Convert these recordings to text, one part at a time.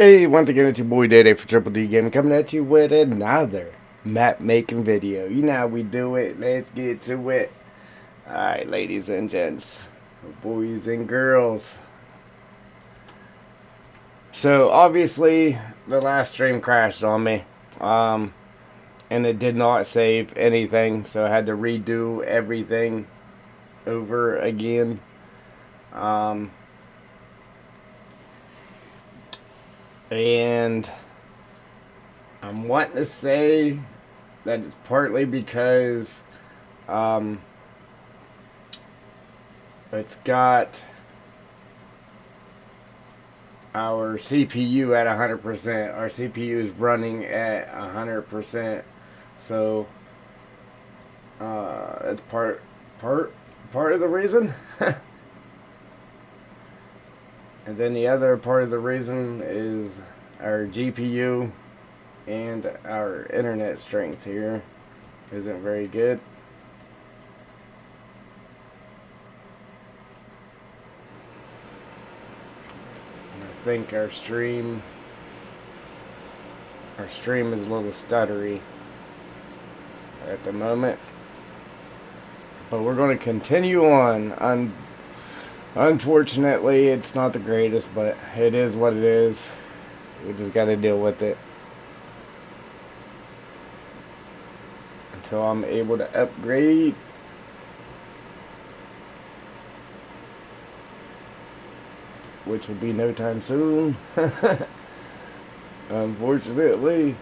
Hey, once again, it's your boy Day Day for Triple D Gaming coming at you with another map making video. You know how we do it. Let's get to it. Alright, ladies and gents, boys and girls. So, obviously, the last stream crashed on me. And it did not save anything, so I had to redo everything over again. And I'm wanting to say that it's partly because it's got our CPU at 100%. Our CPU is running at 100%. So that's part of the reason. And then the other part of the reason is our GPU and our internet strength here isn't very good. And I think our stream is a little stuttery at the moment. But we're going to continue on. Unfortunately, it's not the greatest, but it is what it is. We just got to deal with it until I'm able to upgrade. Which will be no time soon. Unfortunately.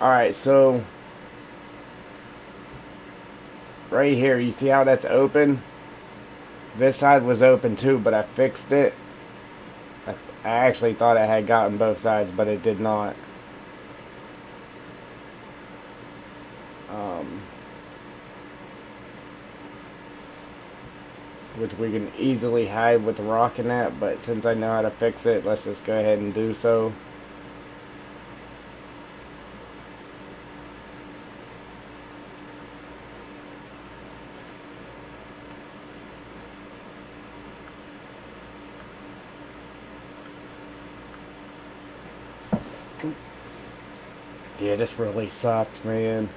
Alright, so right here, you see how that's open? This side was open too, but I fixed it. I actually thought I had gotten both sides, but it did not. Which we can easily hide with the rock and that, but since I know how to fix it, let's just go ahead and do so. Yeah, this really sucks, man.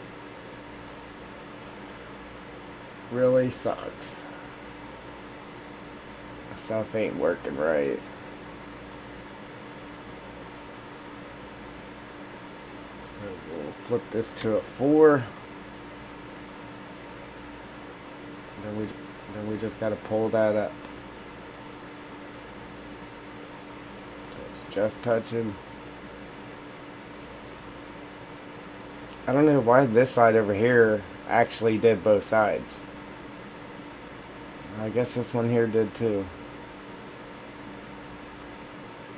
Really sucks. Stuff ain't working right. So we'll flip this to a 4. Then we just gotta pull that up. So it's just touching. I don't know why this side over here actually did both sides. I guess this one here did too.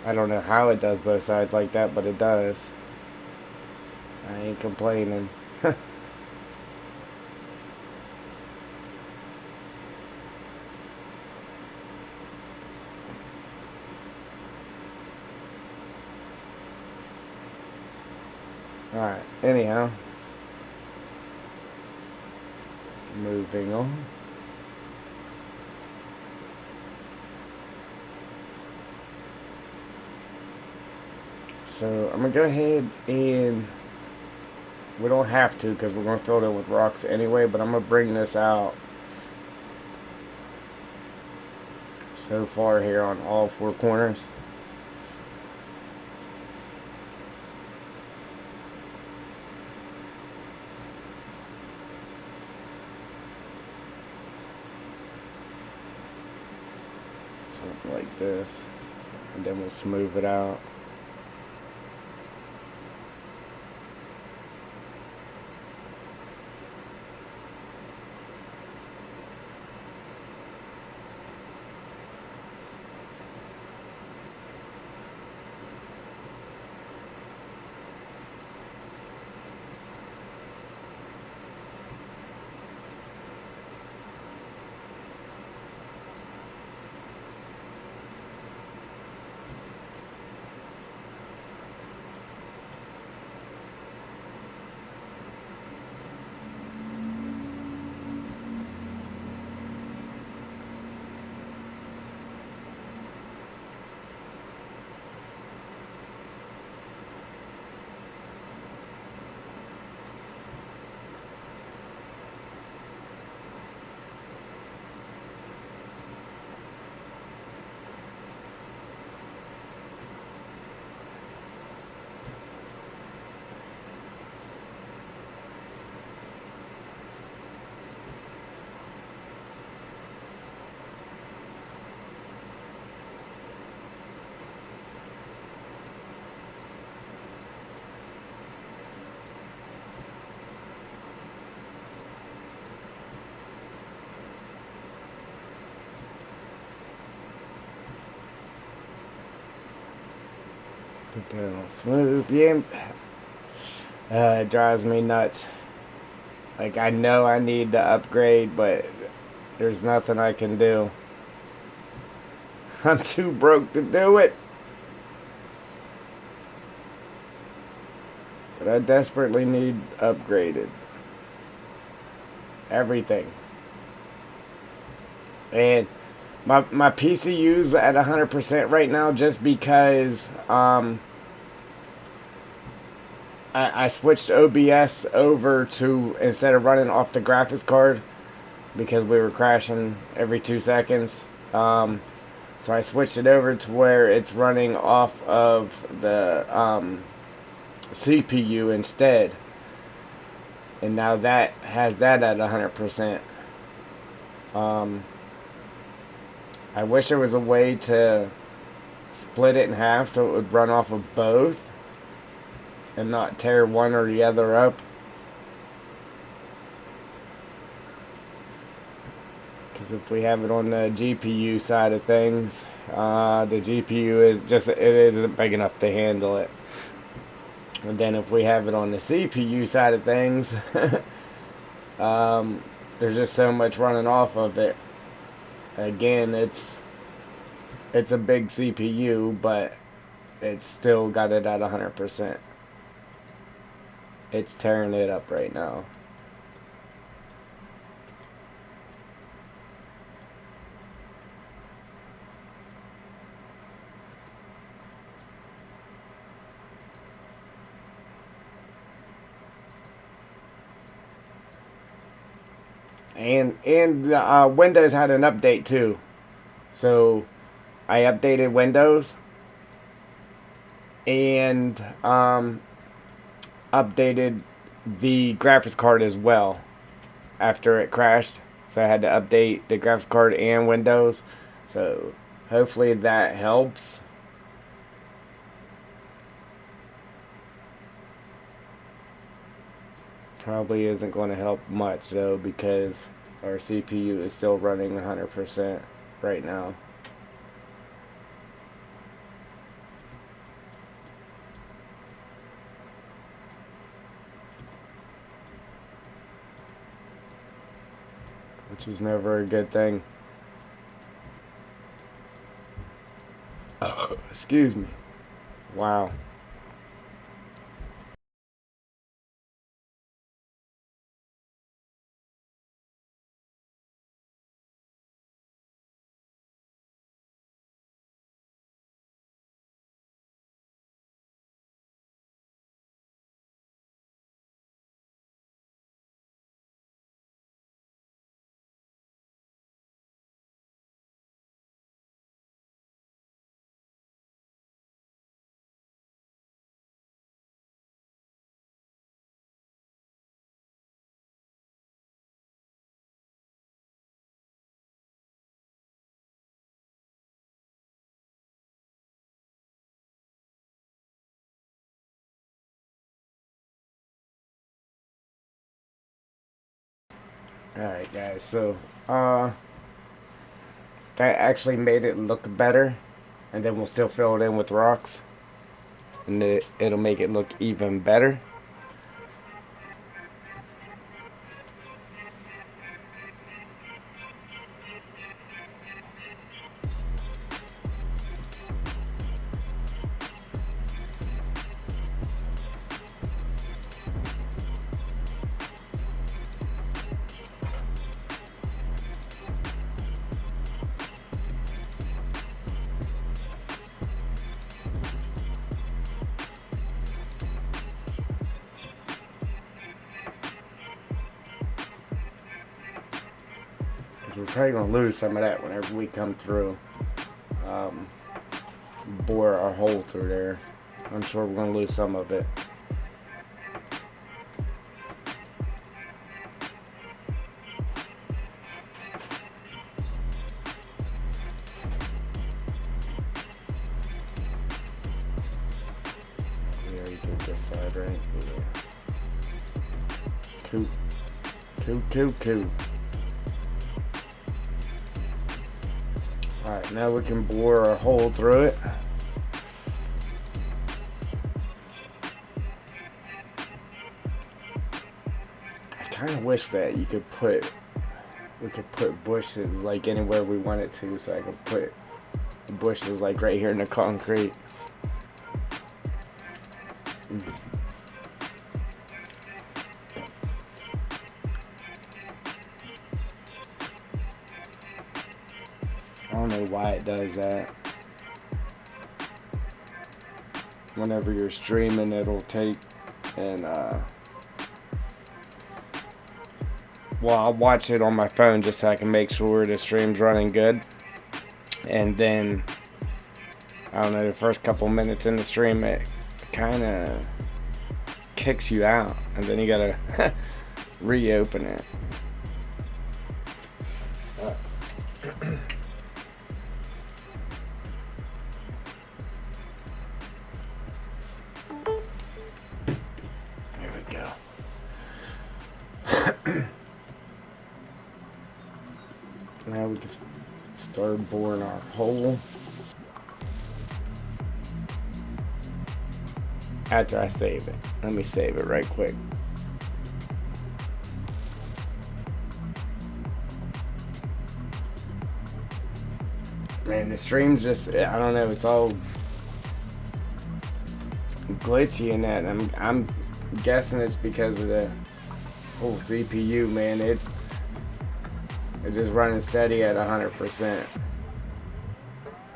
I don't know how it does both sides like that, but it does. I ain't complaining. Alright, anyhow. Moving on. So I'm going to go ahead and, we don't have to because we're going to fill it with rocks anyway, but I'm going to bring this out so far here on all 4 corners. Something like this, and then we'll smooth it out. Put that on smooth. Yeah. It drives me nuts. Like, I know I need to upgrade, but there's nothing I can do. I'm too broke to do it. But I desperately need upgraded. Everything. And my PCU's at 100% right now just because I switched OBS over to, instead of running off the graphics card, because we were crashing every 2 seconds. So I switched it over to where it's running off of the CPU instead. And now that has that at 100%. I wish there was a way to split it in half so it would run off of both and not tear one or the other up. Because if we have it on the GPU side of things, the GPU it isn't big enough to handle it. And then if we have it on the CPU side of things, there's just so much running off of it. Again, it's a big CPU, but it's still got it at 100%. It's tearing it up right now. And Windows had an update too. So I updated Windows and updated the graphics card as well after it crashed. So I had to update the graphics card and Windows. So hopefully that helps. Probably isn't going to help much though, because our CPU is still running 100% right now. Which is never a good thing. Excuse me. Wow. Alright guys, so that actually made it look better, and then we'll still fill it in with rocks, and it'll make it look even better. We're probably going to lose some of that whenever we come through. Bore our hole through there. I'm sure we're going to lose some of it. We already did this side, right? Yeah. Cool. Alright, now we can bore a hole through it. kind of wish that we could put bushes like anywhere we wanted to, so I could put bushes like right here in the concrete. I don't know why it does that. Whenever you're streaming, it'll take and well, I'll watch it on my phone just so I can make sure the stream's running good. And then, I don't know, the first couple minutes in the stream, it kind of kicks you out. And then you gotta reopen it. There we go. Now we can start boring our hole. After I save it. Let me save it right quick. Man, the stream's just, I don't know, it's all glitchy in that. I'm guessing it's because of the whole CPU, man. It's just running steady at 100%.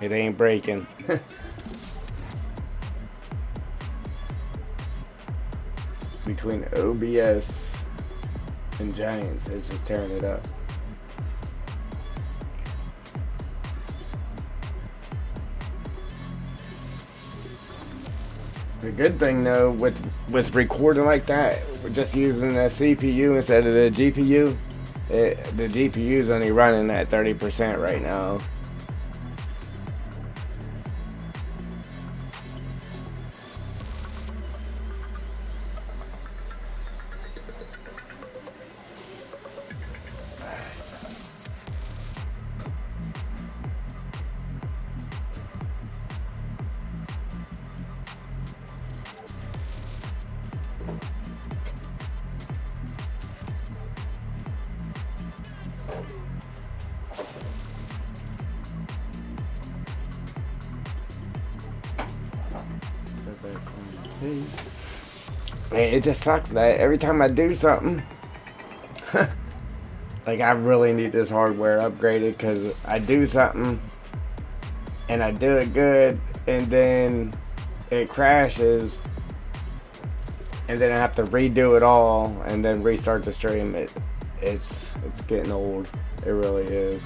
It ain't breaking. Between OBS and Giants, it's just tearing it up. The good thing though, with recording like that, we're just using the CPU instead of the GPU. The GPU is only running at 30% right now. Man, it just sucks that every time I do something, like I really need this hardware upgraded, because I do something and I do it good and then it crashes and then I have to redo it all and then restart the stream. It's getting old. It really is.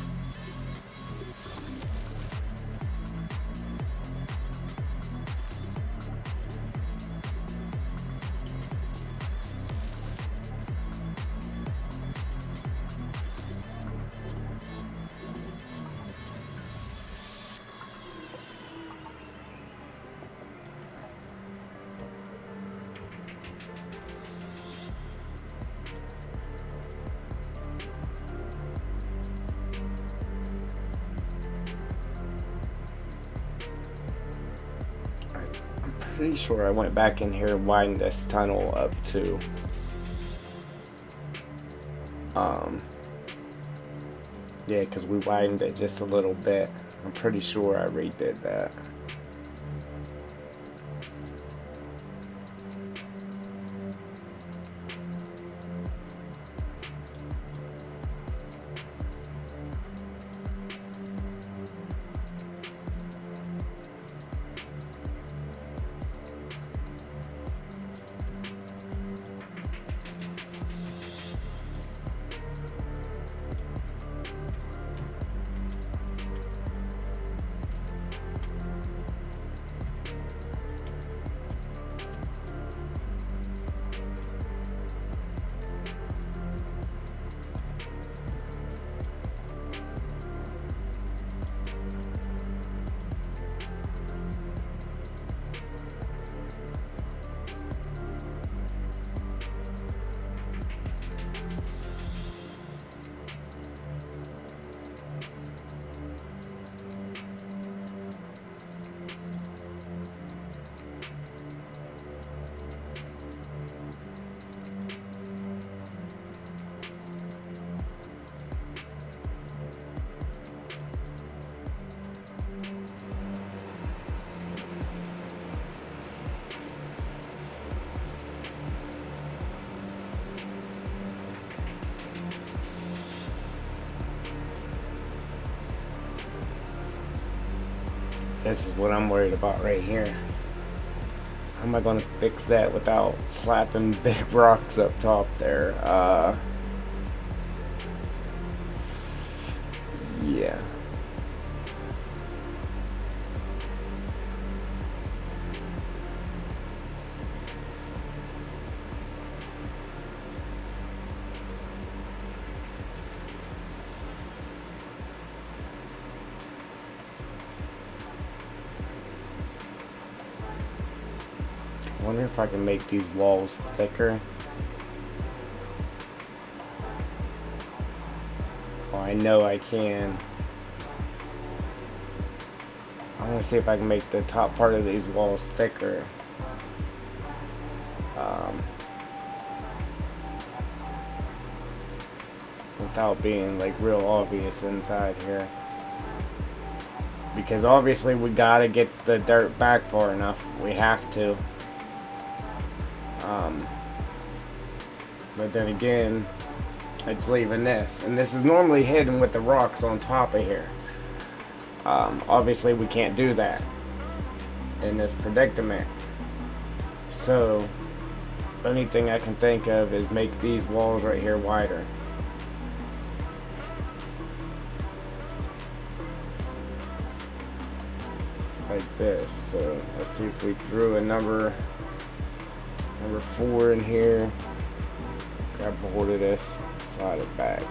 Pretty sure I went back in here and widened this tunnel up too. Yeah, because we widened it just a little bit. I'm pretty sure I redid that. This is what I'm worried about right here. How am I gonna fix that without slapping big rocks up top there? Yeah. I wonder if I can make these walls thicker. Well, I know I can. I want to see if I can make the top part of these walls thicker. Without being like real obvious inside here. Because obviously we gotta get the dirt back far enough. We have to. But then again, it's leaving this. And this is normally hidden with the rocks on top of here. Obviously we can't do that in this predicament. So, the only thing I can think of is make these walls right here wider. Like this. So, let's see if we threw a number 4 in here. Grab a hold of this, slide it back.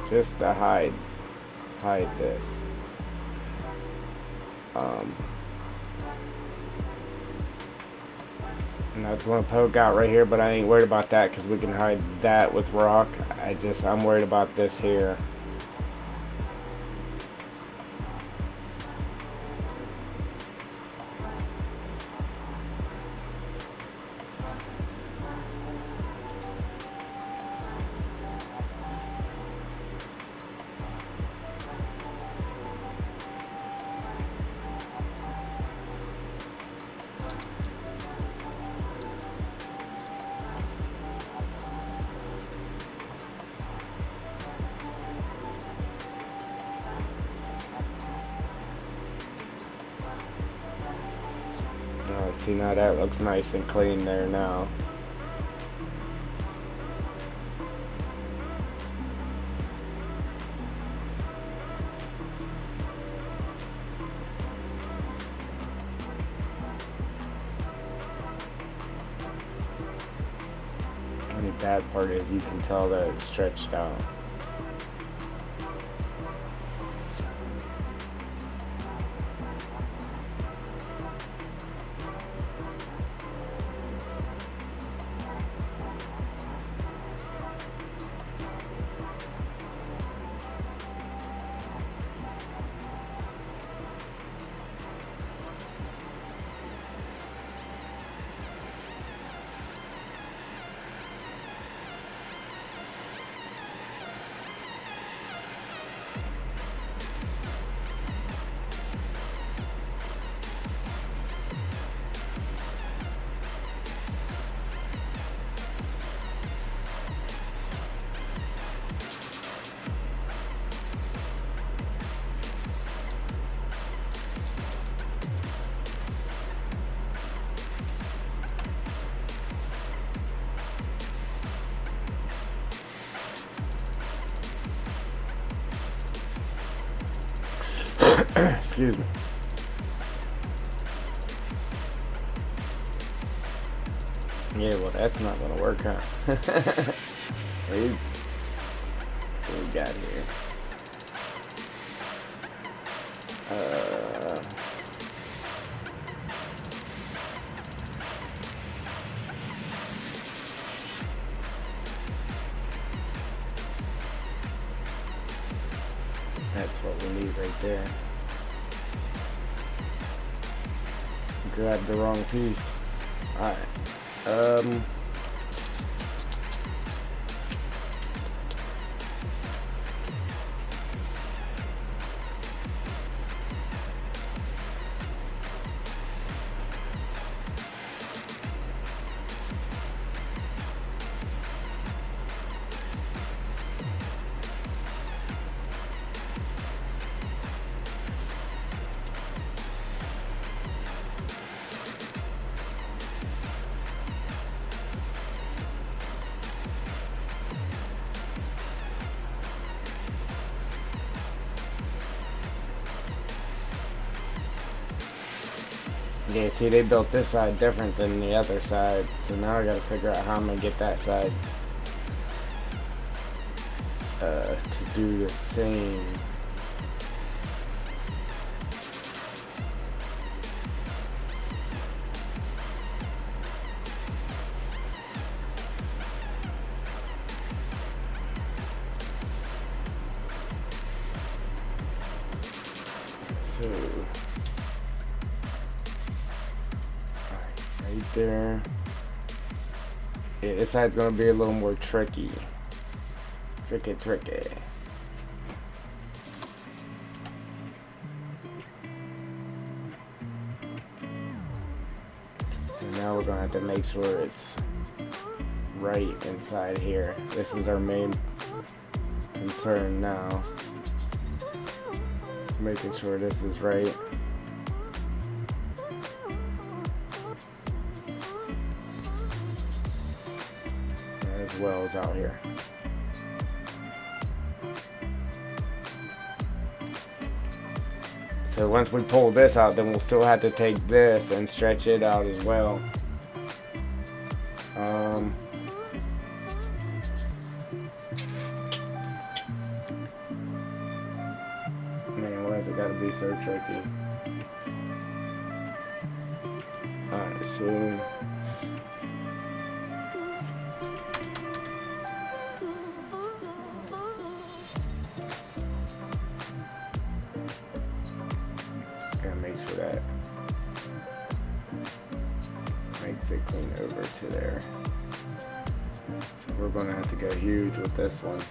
Just to hide this. And that's going to poke out right here, but I ain't worried about that because we can hide that with rock. I'm worried about this here. See, now that looks nice and clean there now. The only bad part is you can tell that it's stretched out. Excuse me. Yeah, well, that's not going to work, huh? Oops. What we got here? That's what we need right there. Grabbed the wrong piece. Alright. Yeah, see, they built this side different than the other side, so now I gotta figure out how I'm gonna get that side to do the same. So, right there. Yeah, this side's gonna be a little more tricky. Tricky. So now we're gonna have to make sure it's right inside here. This is our main concern now. Making sure this is right. As well as out here. So once we pull this out, then we'll still have to take this and stretch it out as well. Man, why has it gotta be so tricky? Alright, so gotta make sure that makes it clean over to there. So we're gonna have to go huge with this one.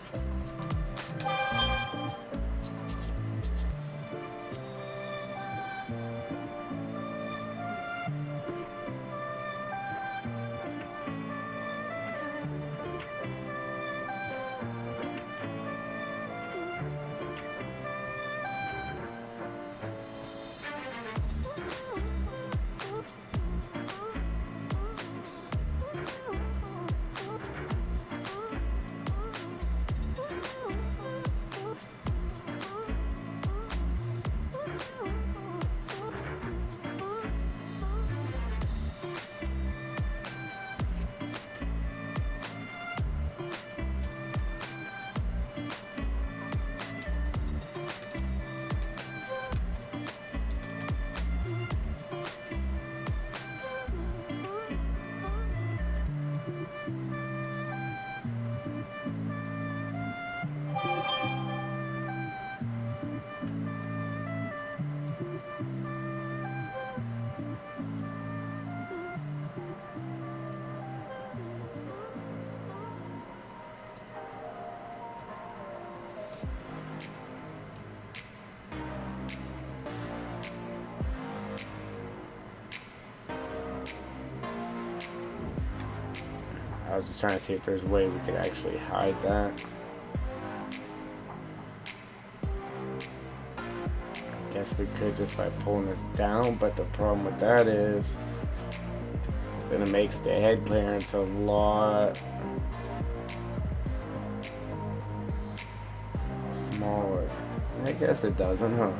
I was just trying to see if there's a way we could actually hide that. I guess we could just by pulling this down, but the problem with that is then it makes the head clearance a lot smaller. I guess it doesn't, huh?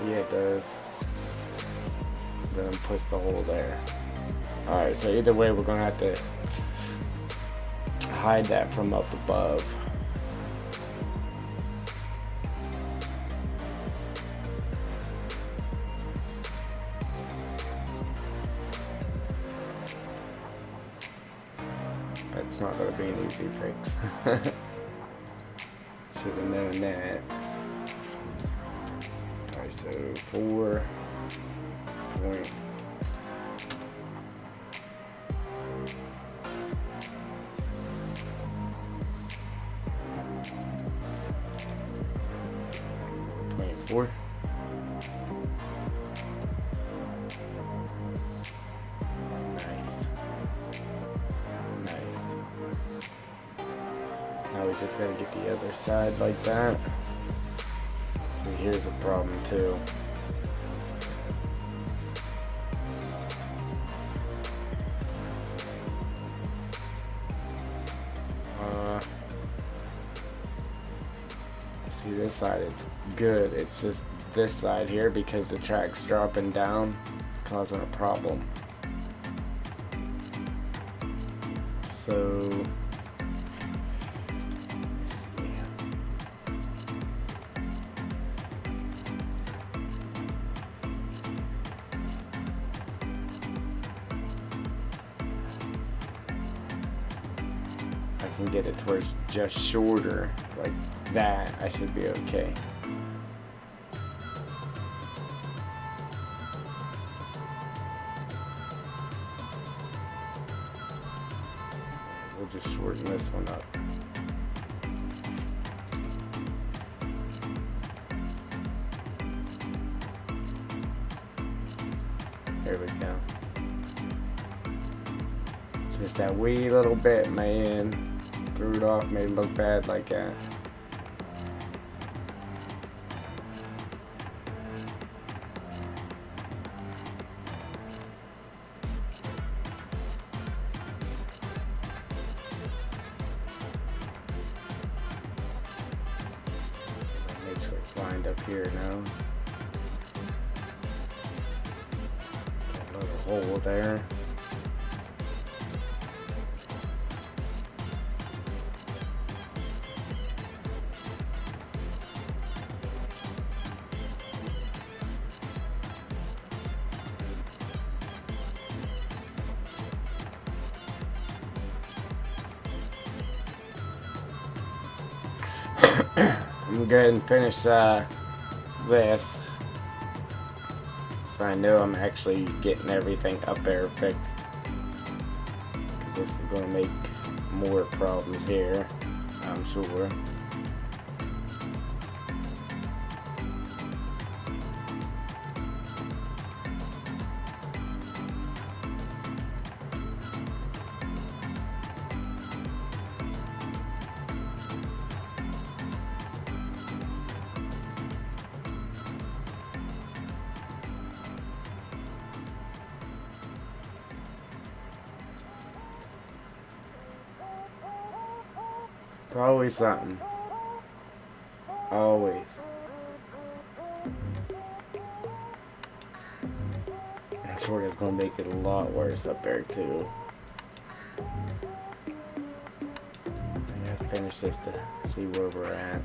Yeah, it does. Then it puts the hole there. Alright, so either way we're gonna have to hide that from up above. That's not gonna be an easy fix. Should have known that. Alright, so 4 point. Four. Nice. Now we just gotta get the other side like that. And here's a problem too. See, this side is good. It's just this side here because the track's dropping down. It's causing a problem. So let's see. I can get it towards just shorter like that. I should be okay. We'll just shorten this one up. There we go. Just that wee little bit, man. Threw it off, made it look bad like that. Make sure it's lined up here now. Got a little hole there. I'm gonna go ahead and finish this, so I know I'm actually getting everything up there fixed, because this is going to make more problems here, I'm sure. It's always something. Always. I'm sure it's going to make it a lot worse up there too. I gotta finish this to see where we're at.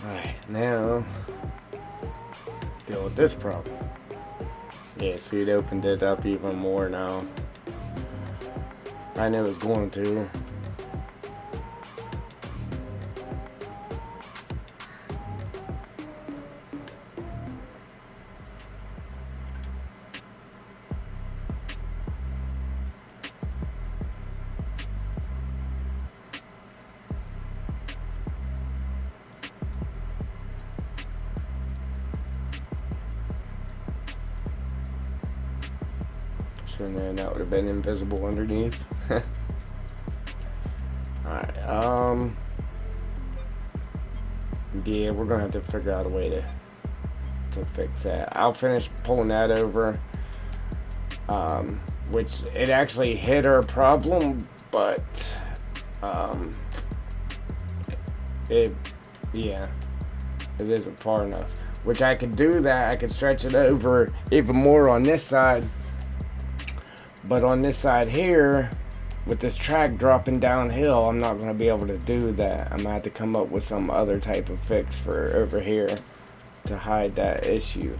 Alright, now deal with this problem. Yeah, see, it opened it up even more now. I knew it was going to. And then that would have been invisible underneath. Alright, yeah, we're gonna have to figure out a way to fix that. I'll finish pulling that over. Which it actually hit our problem, but it isn't far enough. Which I could do that. I could stretch it over even more on this side. But on this side here, with this track dropping downhill, I'm not going to be able to do that. I'm going to have to come up with some other type of fix for over here to hide that issue.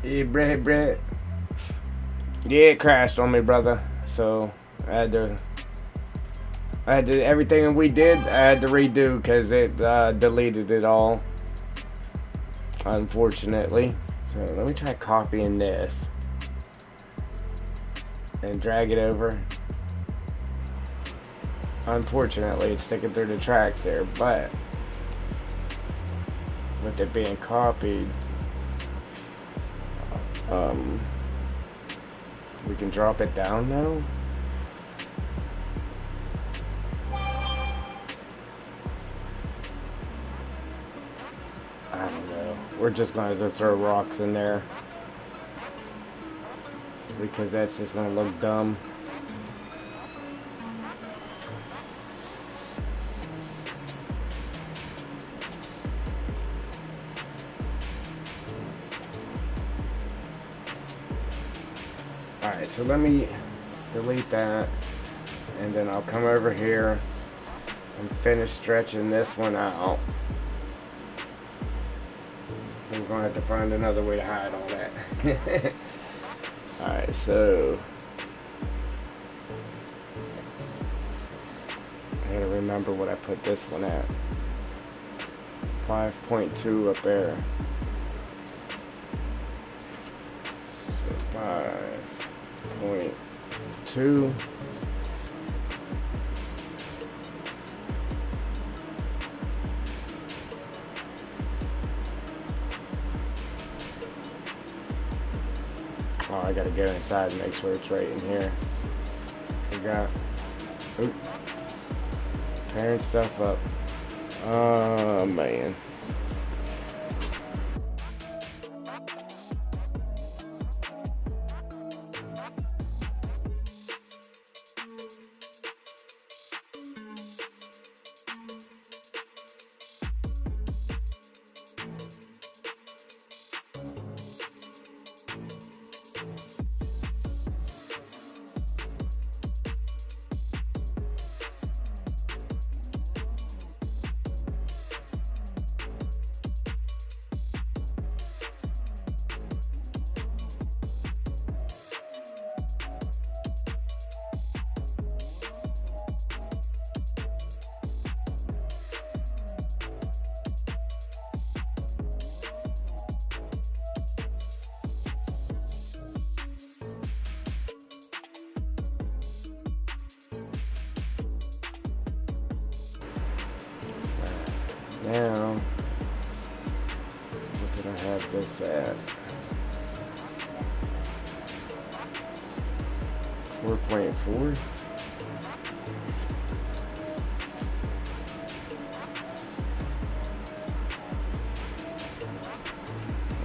Hey, Brett. Yeah, it crashed on me, brother. So I had to everything we did, I had to redo because it deleted it all, unfortunately. So let me try copying this and drag it over. Unfortunately, it's sticking through the tracks there, but with it being copied, we can drop it down now. I don't know. We're just going to throw rocks in there because that's just going to look dumb. Alright, so let me delete that, and then I'll come over here and finish stretching this one out. We're going to have to find another way to hide all that. Alright, so I gotta remember what I put this one at. 5.2 up there. So 5.2. Oh, I gotta go inside and make sure it's right in here. We got, oop, tearing stuff up. Oh man. Now, what did I have this at? 4.4?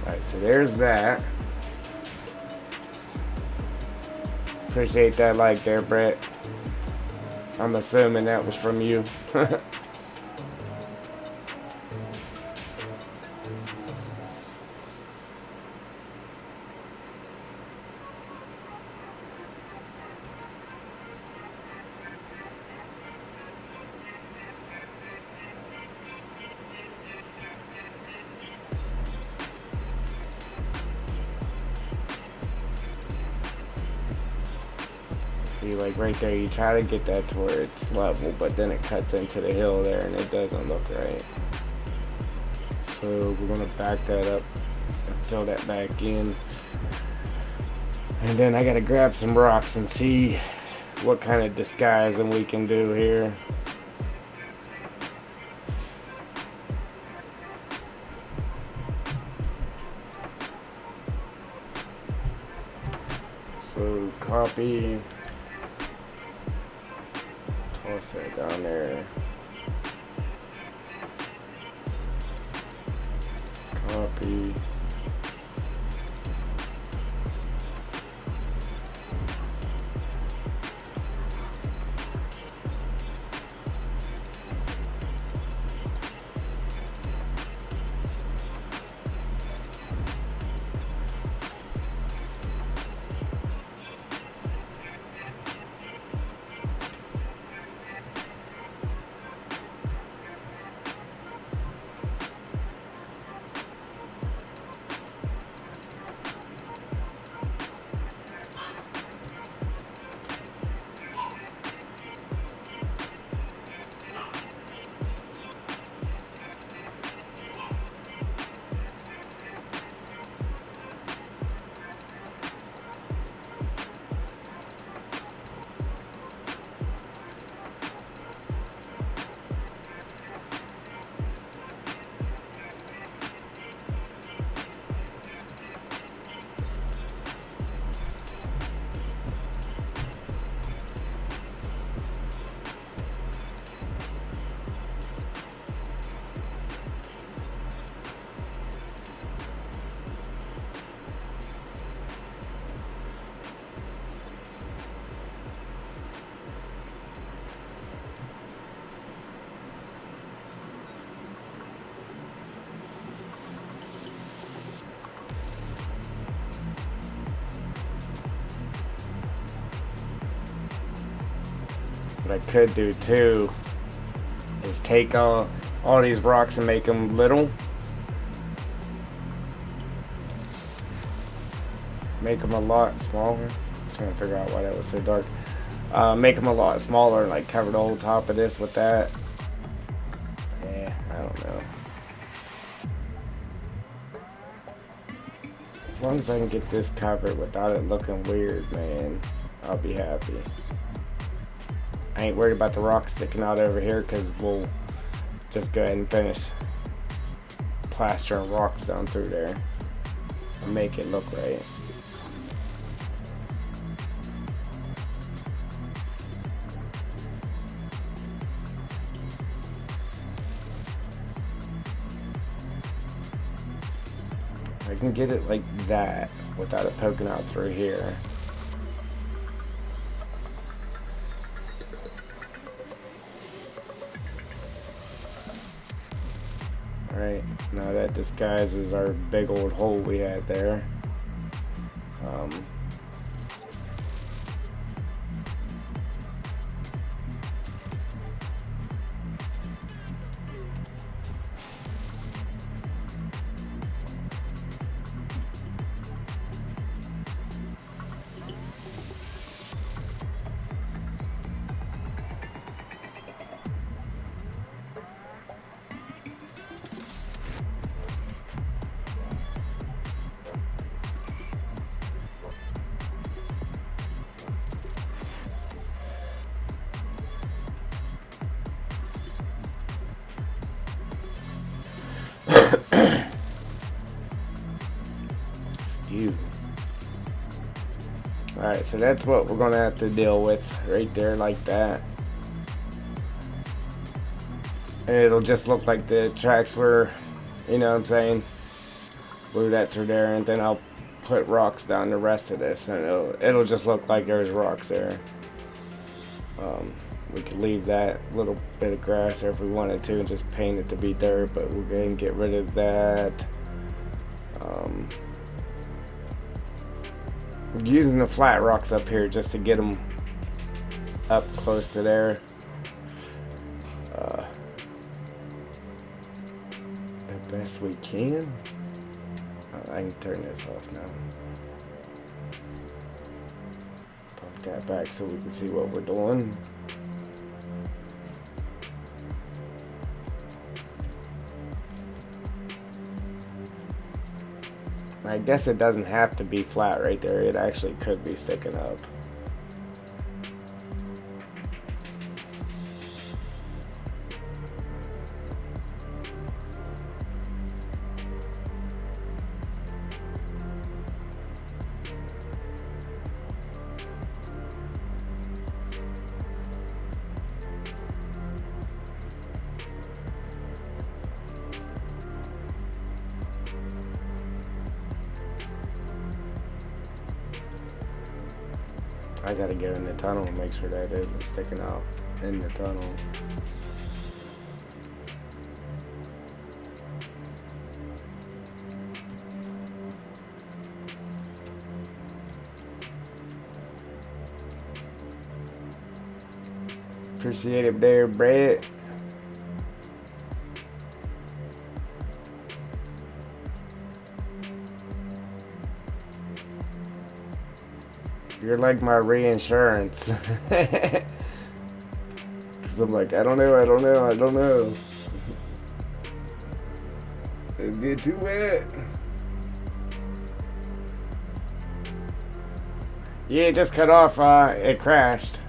Alright, so there's that. Appreciate that like there, Brett. I'm assuming that was from you. See, like right there, you try to get that to where it's level, but then it cuts into the hill there and it doesn't look right. So we're gonna back that up and fill that back in. And then I gotta grab some rocks and see what kind of disguising we can do here. So copy, toss that down there. Copy. What I could do too is take all these rocks and make them little. Make them a lot smaller. I'm trying to figure out why that was so dark. Make them a lot smaller and like cover the whole top of this with that. Yeah, I don't know. As long as I can get this covered without it looking weird, man, I'll be happy. I ain't worried about the rocks sticking out over here because we'll just go ahead and finish plastering rocks down through there and make it look right. I can get it like that without it poking out through here. Alright, now that disguises our big old hole we had there. Excuse me. Alright, so that's what we're gonna have to deal with right there like that. And it'll just look like the tracks were, you know what I'm saying, blew that through there, and then I'll put rocks down the rest of this, and it'll just look like there's rocks there. We could leave that little bit of grass there if we wanted to and just paint it to be dirt, but we're going to get rid of that. Using the flat rocks up here just to get them up close to there. The best we can. I can turn this off now. Pump that back so we can see what we're doing. I guess it doesn't have to be flat right there. It actually could be sticking up. I gotta go in the tunnel and make sure that isn't sticking out in the tunnel. Appreciate it there, Brett. You're like my reinsurance. Cause I'm like, I don't know. Let's get to it. Yeah, it just cut off. It crashed.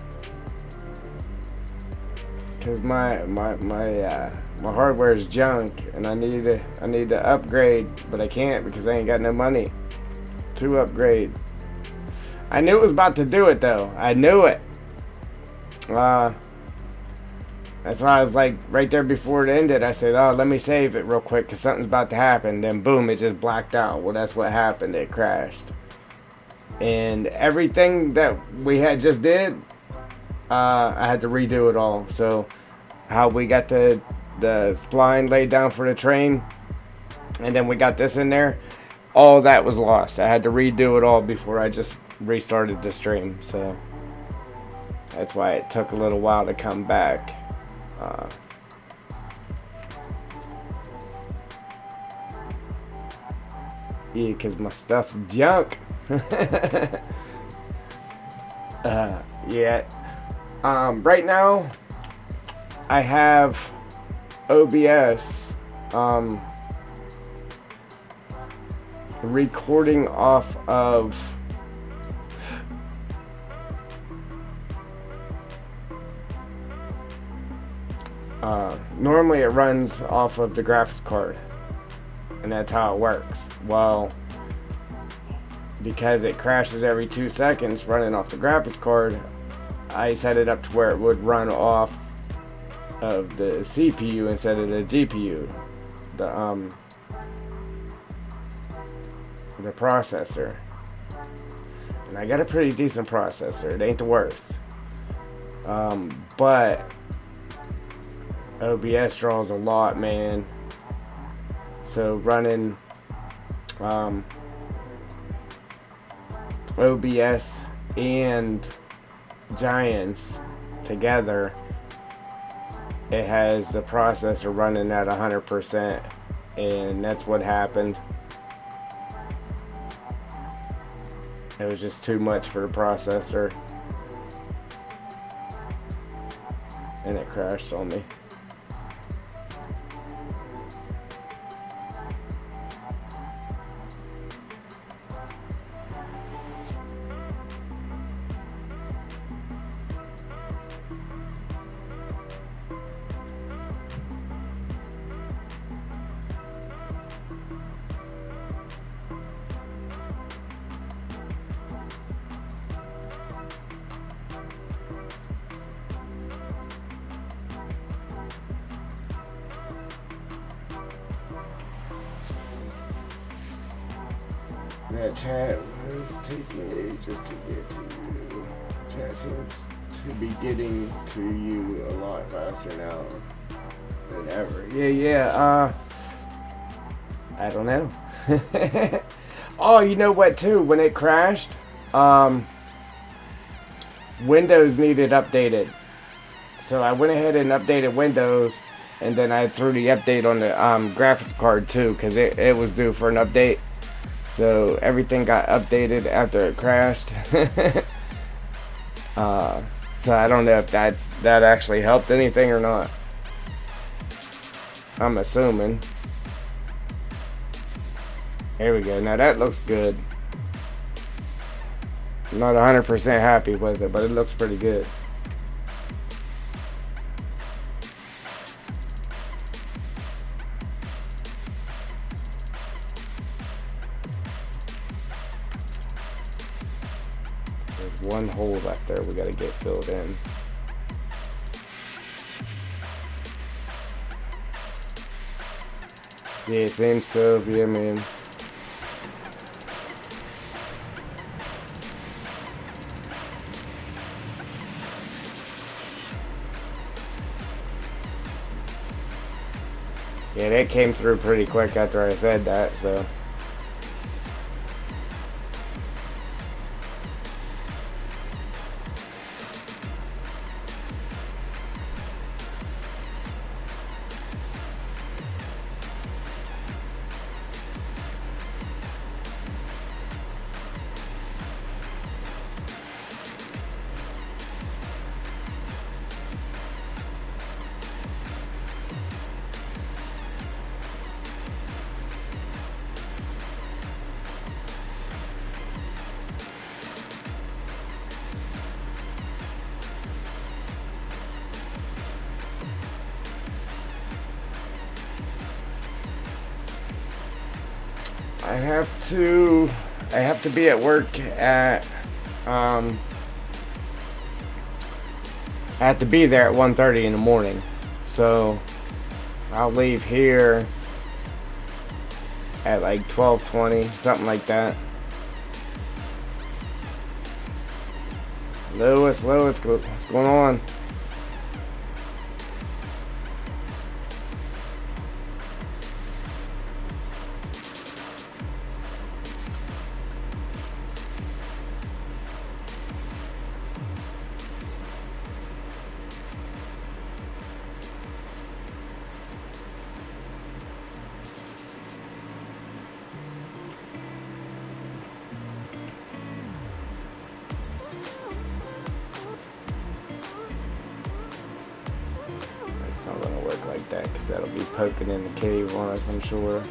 Cause my hardware is junk, and I need to upgrade, but I can't because I ain't got no money to upgrade. I knew it was about to do it though. I knew it. That's why I was like right there before it ended. I said, "Oh, let me save it real quick because something's about to happen." Then boom, it just blacked out. Well, that's what happened. It crashed, and everything that we had just did, I had to redo it all. So, how we got the spline laid down for the train, and then we got this in there. All that was lost. I had to redo it all before I just restarted the stream, so that's why it took a little while to come back. Yeah, because my stuff's junk. Yeah. Right now I have OBS recording off of normally it runs off of the graphics card, and that's how it works. Well, because it crashes every 2 seconds running off the graphics card, I set it up to where it would run off of the CPU instead of the GPU, the processor. And I got a pretty decent processor. It ain't the worst. But OBS draws a lot, man. So running OBS and Giants together, it has the processor running at 100%, and that's what happened. It was just too much for the processor, and it crashed on me. That chat was taking ages to get to you. Chat seems to be getting to you a lot faster now than ever. Yeah, I don't know. Oh, you know what too? When it crashed, Windows needed updated. So I went ahead and updated Windows, and then I threw the update on the graphics card too, because it was due for an update. So everything got updated after it crashed. So I don't know if that actually helped anything or not. I'm assuming. There we go. Now that looks good. I'm not 100% happy with it, but it looks pretty good. There's one hole left there we gotta get filled in. Yeah, same stuff, yeah, man. Yeah, that came through pretty quick after I said that, so. I have to be at work at I have to be there at 1:30 in the morning. So I'll leave here at like 12:20, something like that. Lewis, what's going on? It's not gonna work like that because that'll be poking in the cave on us, I'm sure.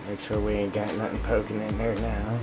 Make sure we ain't got nothing poking in there now.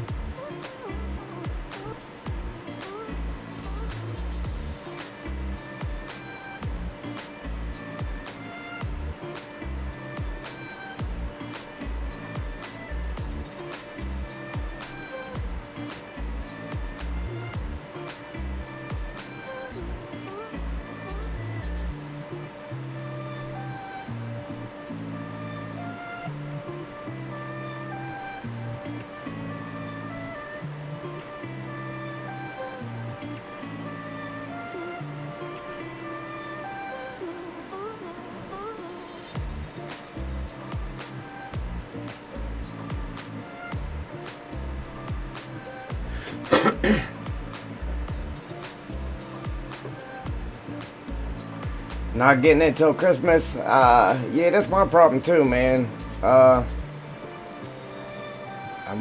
Not getting it till Christmas. Yeah, that's my problem too, man. I'm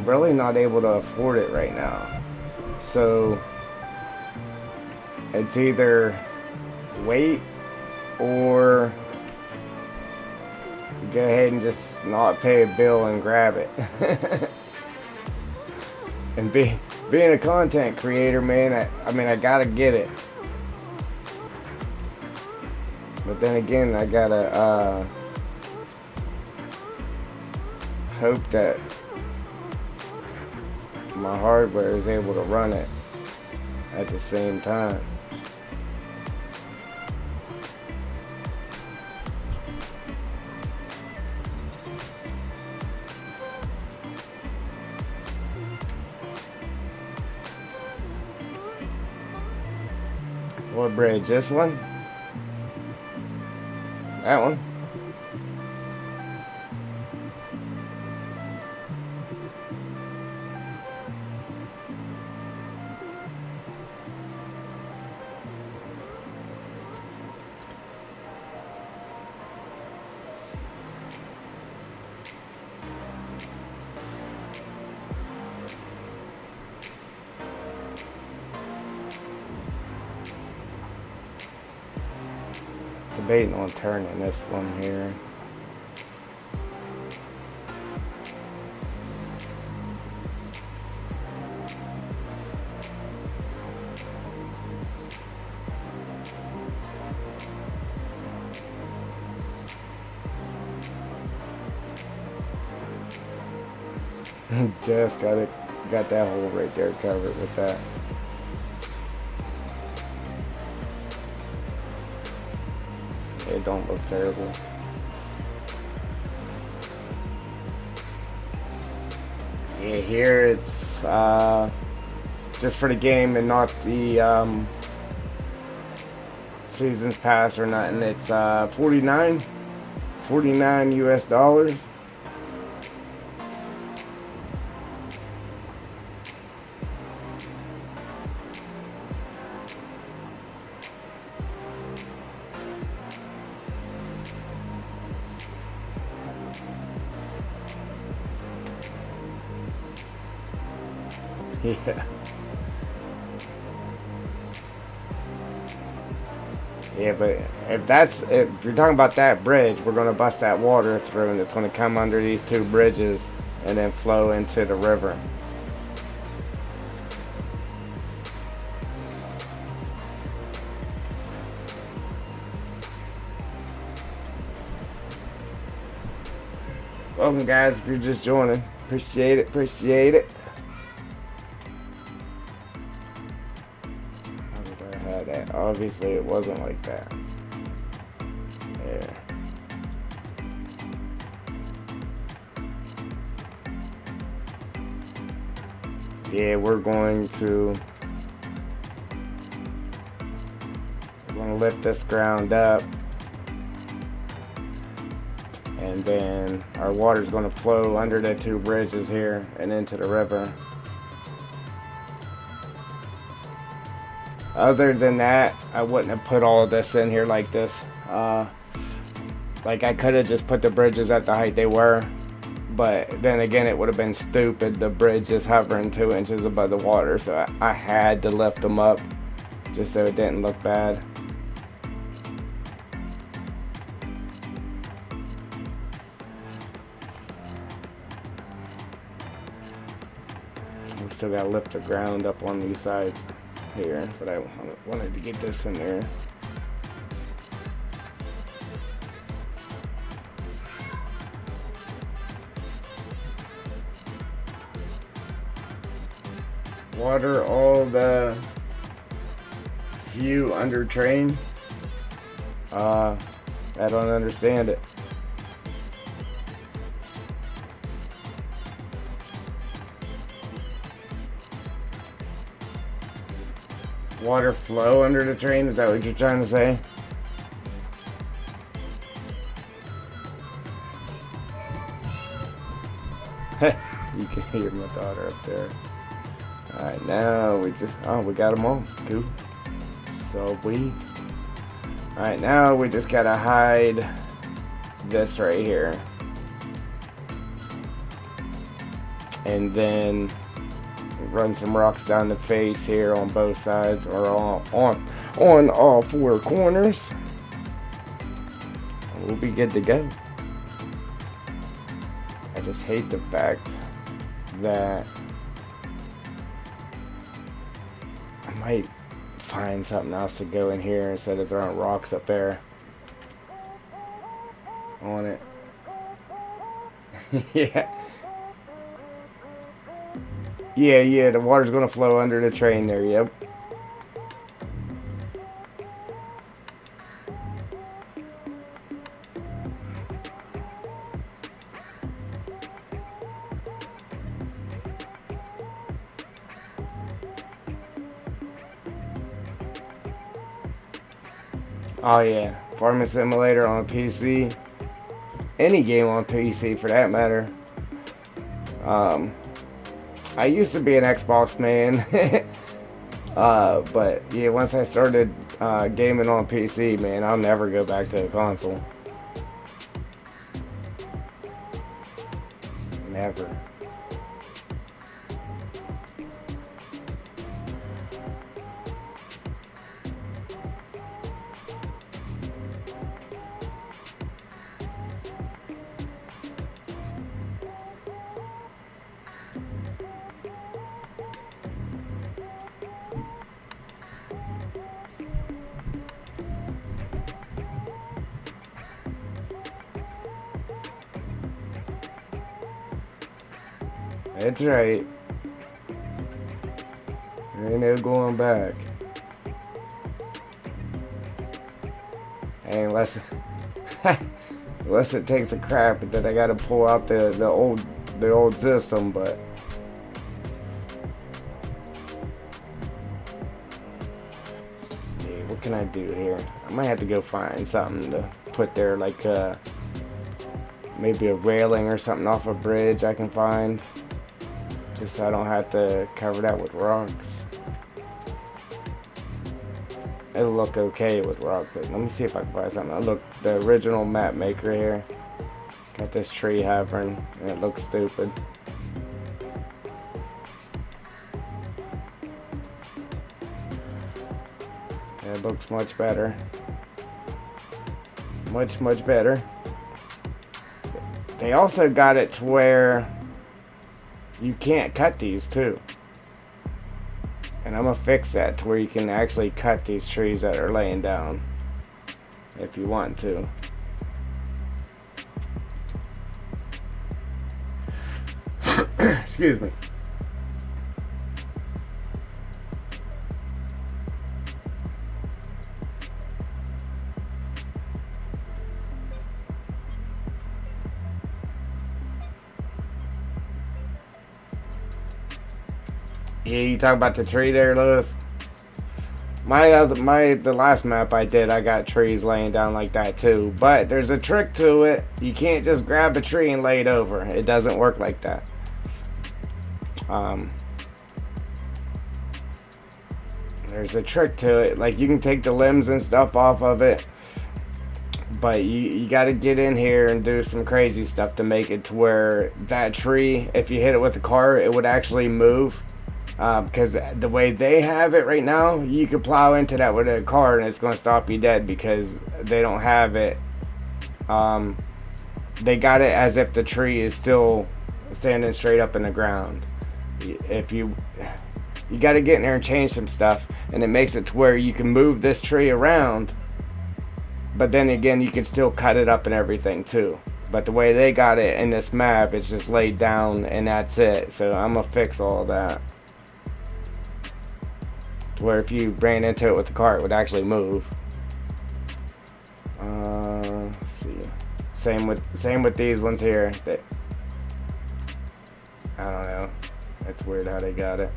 really not able to afford it right now. So it's either wait or go ahead and just not pay a bill and grab it. And being a content creator, man, I mean, I gotta get it. But then again, I gotta hope that my hardware is able to run it at the same time. What bridge? This one? That one? Debating on turning this one here. Just got that hole right there covered with that. It don't look terrible. Yeah, here it's just for the game and not the seasons pass or nothing. It's 49 US dollars. Yeah. Yeah, but if you're talking about that bridge, we're gonna bust that water through, and it's gonna come under these two bridges and then flow into the river. Welcome, guys, if you're just joining. Appreciate it, appreciate it. How did I have that? Obviously, it wasn't like that. Yeah. Yeah, we're going to lift this ground up, and then our water's going to flow under the two bridges here and into the river. Other than that, I wouldn't have put all of this in here like this. Like, I could have just put the bridges at the height they were, but then again, it would have been stupid. The bridge is hovering 2 inches above the water, so I had to lift them up just so it didn't look bad. We still gotta lift the ground up on these sides here, but I wanted to get this in there. Water all the view under train. I don't understand it. Water flow under the train, is that what you're trying to say? You can hear my daughter up there. Alright, now we got them all. Cool. Sweet. Alright, now we just gotta hide this right here. And then run some rocks down the face here on both sides, or on all four corners. We'll be good to go. I just hate the fact that I might find something else to go in here instead of throwing rocks up there on it. Yeah, the water's gonna flow under the train there, yep. Oh yeah, Farming Simulator on PC. Any game on PC for that matter. I used to be an Xbox man. But yeah, once I started gaming on PC, man, I'll never go back to a console. Never. That's right. There ain't no going back. Hey, unless unless it takes a crap that I gotta pull out the old system, but yeah, what can I do here? I might have to go find something to put there, like maybe a railing or something off a bridge I can find, just so I don't have to cover that with rocks. It'll look okay with rock, but let me see if I can find something. I look, the original map maker here. Got this tree hovering, and it looks stupid. It looks much better. Much, much better. They also got it to where you can't cut these too. And I'm gonna fix that to where you can actually cut these trees that are laying down if you want to. Excuse me. Yeah, you talk about the tree there, Lewis? The last map I did, I got trees laying down like that too. But there's a trick to it. You can't just grab a tree and lay it over. It doesn't work like that. There's a trick to it. Like, you can take the limbs and stuff off of it, but you got to get in here and do some crazy stuff to make it to where that tree, if you hit it with a car, it would actually move. Because the way they have it right now, you could plow into that with a car and it's going to stop you dead, because they don't have it. They got it as if the tree is still standing straight up in the ground. If you got to get in there and change some stuff, and it makes it to where you can move this tree around, but then again you can still cut it up and everything too. But the way they got it in this map, it's just laid down and that's it. So I'm gonna fix all that, where if you ran into it with the car, it would actually move. Let's see. Same with these ones here. I don't know. It's weird how they got it.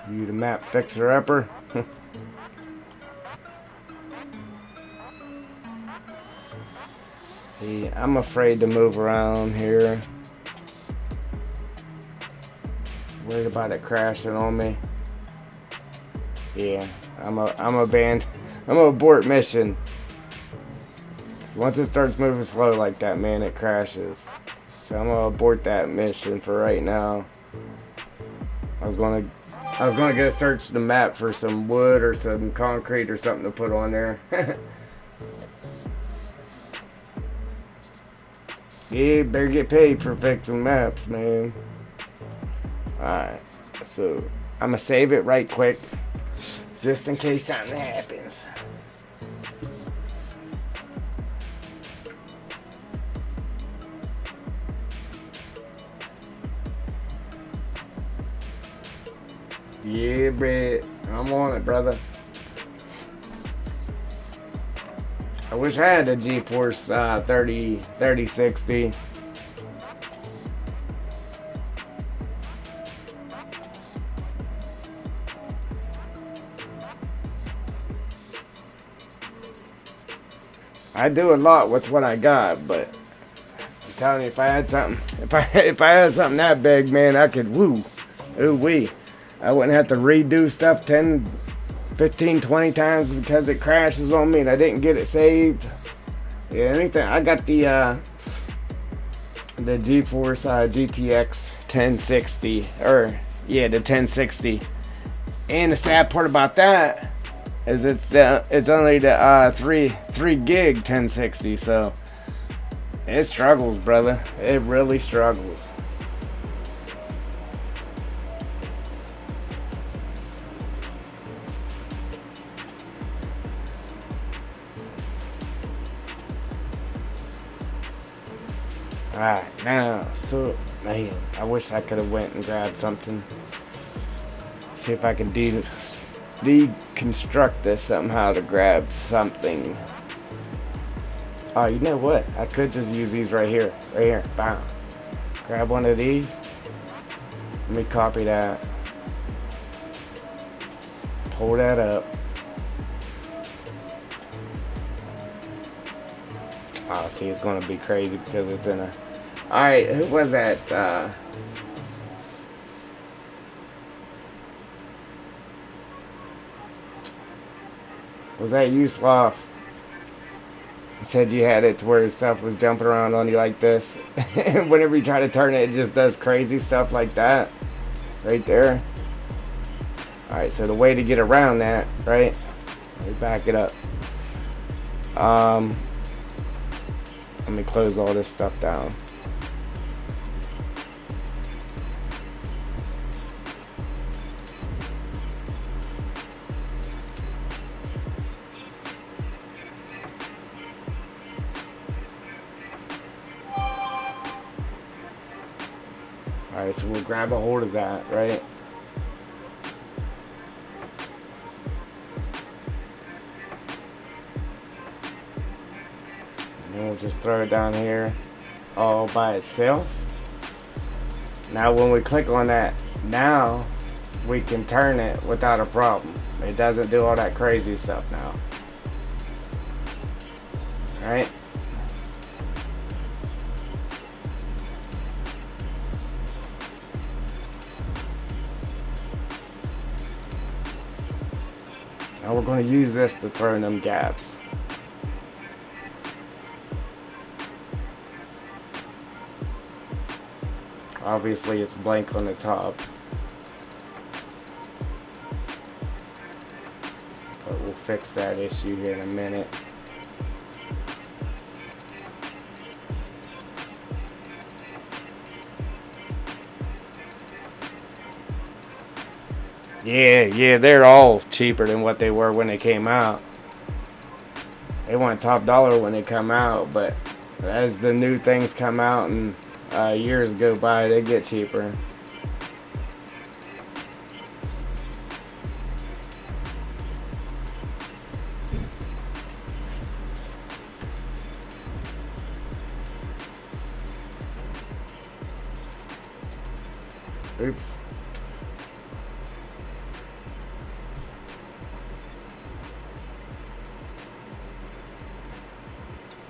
You the map fixer-upper. See, I'm afraid to move around here. Worried about it crashing on me. Yeah, I'm gonna abort mission. Once it starts moving slow like that, man, it crashes. So I'm gonna abort that mission for right now. I was gonna go search the map for some wood or some concrete or something to put on there. Yeah, better get paid for fixing maps, man. Alright, so I'm gonna save it right quick, just in case something happens. Yeah, Brett, I'm on it, brother. I wish I had a GeForce 3060. I do a lot with what I got, but I'm telling you, if I had something, if I had something that big, man, I could ooh-wee. I wouldn't have to redo stuff 10, 15, 20 times because it crashes on me and I didn't get it saved. Yeah, anything. I got the GeForce GTX 1060, or yeah, the 1060. And the sad part about that is it's only the 3 gig 1060. So It struggles, brother. It really struggles. Alright, now, so, man, I wish I could have went and grabbed something. See if I can deconstruct this somehow to grab something. Oh, you know what? I could just use these right here. Right here. Bam. Grab one of these. Let me copy that. Pull that up. Oh, see, it's going to be crazy because it's in a... Alright, who was that? Was that you, Sloth? You said you had it to where stuff was jumping around on you like this. And whenever you try to turn it, it just does crazy stuff like that. Right there. Alright, so the way to get around that, right? Let me back it up. Let me close all this stuff down. Alright, so we'll grab a hold of that, right? And then we'll just throw it down here all by itself. Now when we click on that, now we can turn it without a problem. It doesn't do all that crazy stuff now. Alright? Now we're going to use this to throw in them gaps. Obviously it's blank on the top. But we'll fix that issue here in a minute. Yeah, they're all cheaper than what they were when they came out. They went top dollar when they come out, but as the new things come out and years go by, they get cheaper. Oops.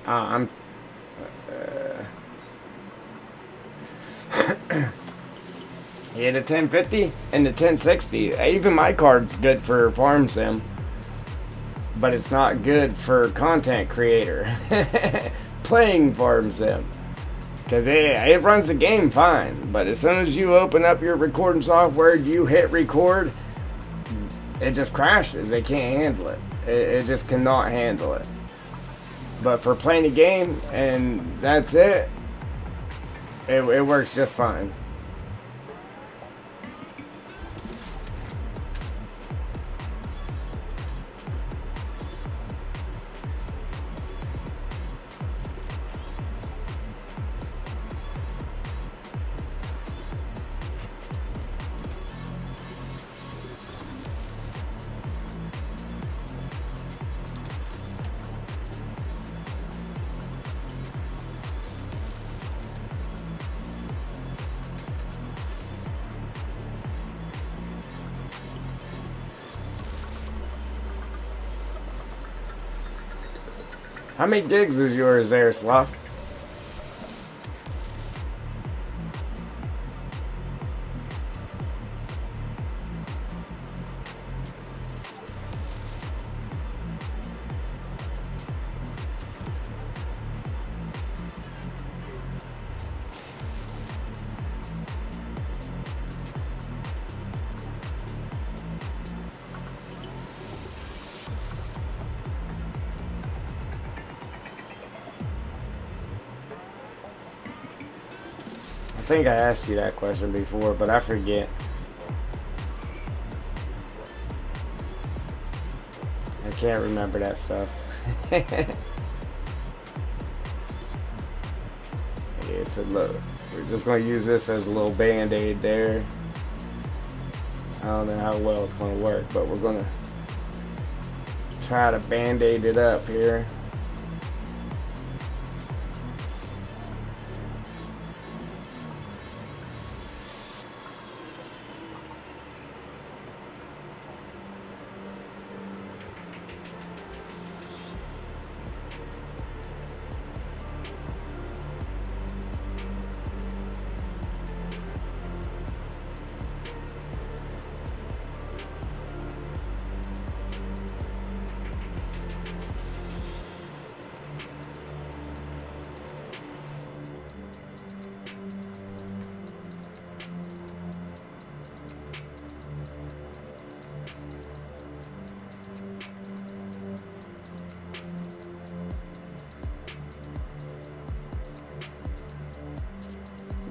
I'm yeah, the 1050 and the 1060. Even my card's good for farm sim, but it's not good for content creator playing farm sim, because it runs the game fine, but as soon as you open up your recording software, you hit record, it just crashes. It can't handle it. It just cannot handle it. But for playing a game and that's it, it works just fine. How many gigs is yours there, Sloth? think I asked you that question before, but I forget. I can't remember that stuff. Yeah, so look, we're just going to use this as a little band-aid there. I don't know how well it's going to work, but we're going to try to band-aid it up here.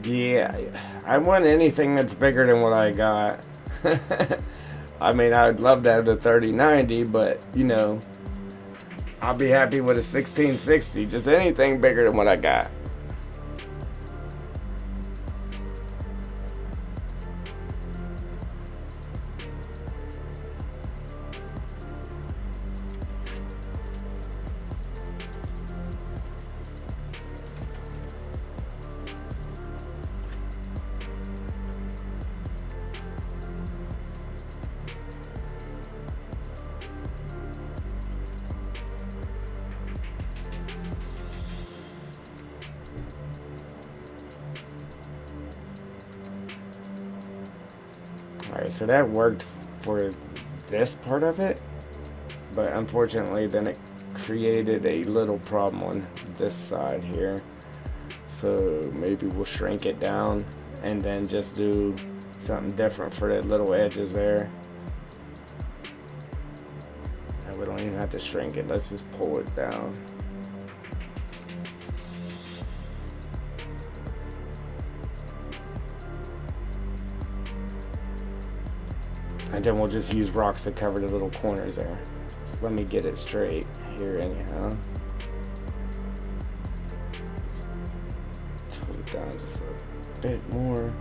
Yeah, I want anything that's bigger than what I got. I mean, I'd love to have the 3090, but you know, I'll be happy with a 1660. Just anything bigger than what I got. Alright, so that worked for this part of it, but unfortunately then it created a little problem on this side here. So maybe we'll shrink it down and then just do something different for the little edges there. And we don't even have to shrink it, let's just pull it down. And then we'll just use rocks to cover the little corners there. Let me get it straight here anyhow. Tilt it down just a bit more.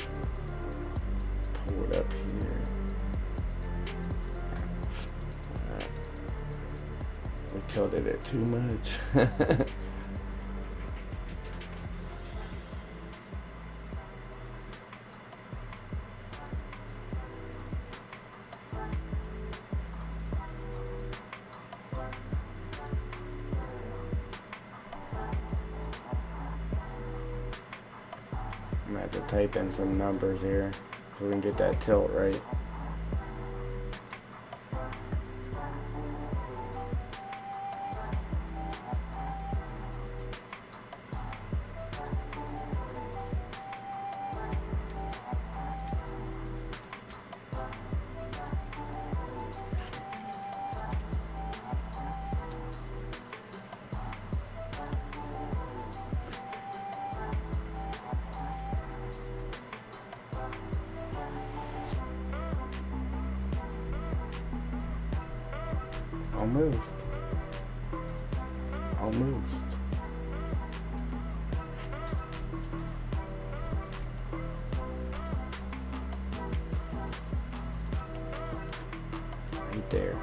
Pull it up here. Alright. We tilted it too much. I'm gonna have to type in some numbers here so we can get that tilt right. Almost. Almost. Right there.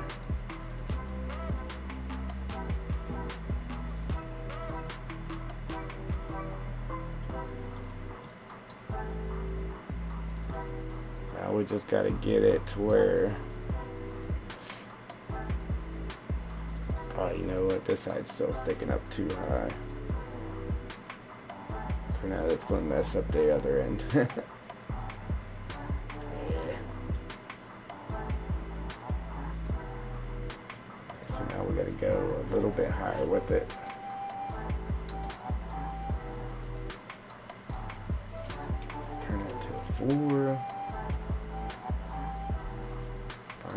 Now we just gotta get it to where, oh, you know what? This side's still sticking up too high. So now that's going to mess up the other end. Yeah. So now we got to go a little bit higher with it. Turn it to a 4. 5.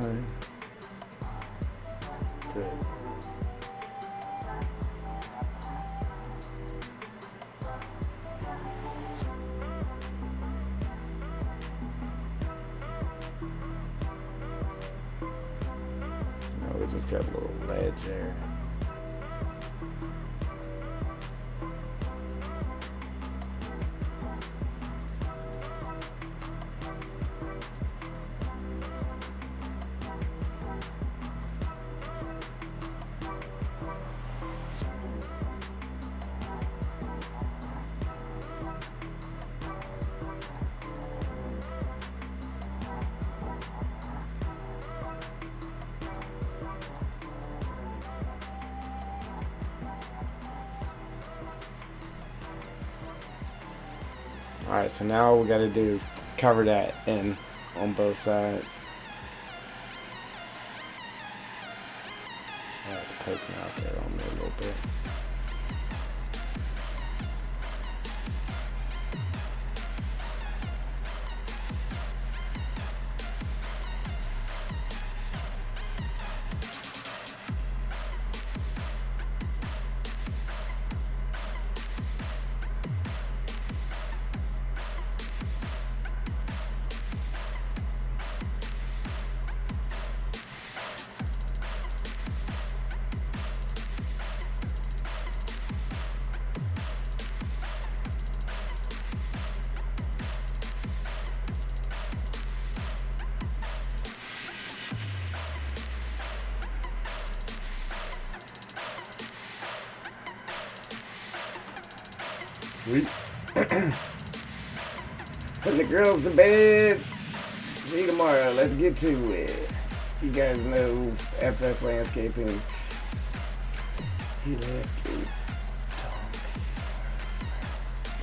9. Good. just got a little ledge there. Alright, so now all we gotta do is cover that in on both sides. That's poking out there on me a little bit. Sweet. Putting the girls to bed. See you tomorrow. Let's get to it. You guys know FS Landscaping. He landscape.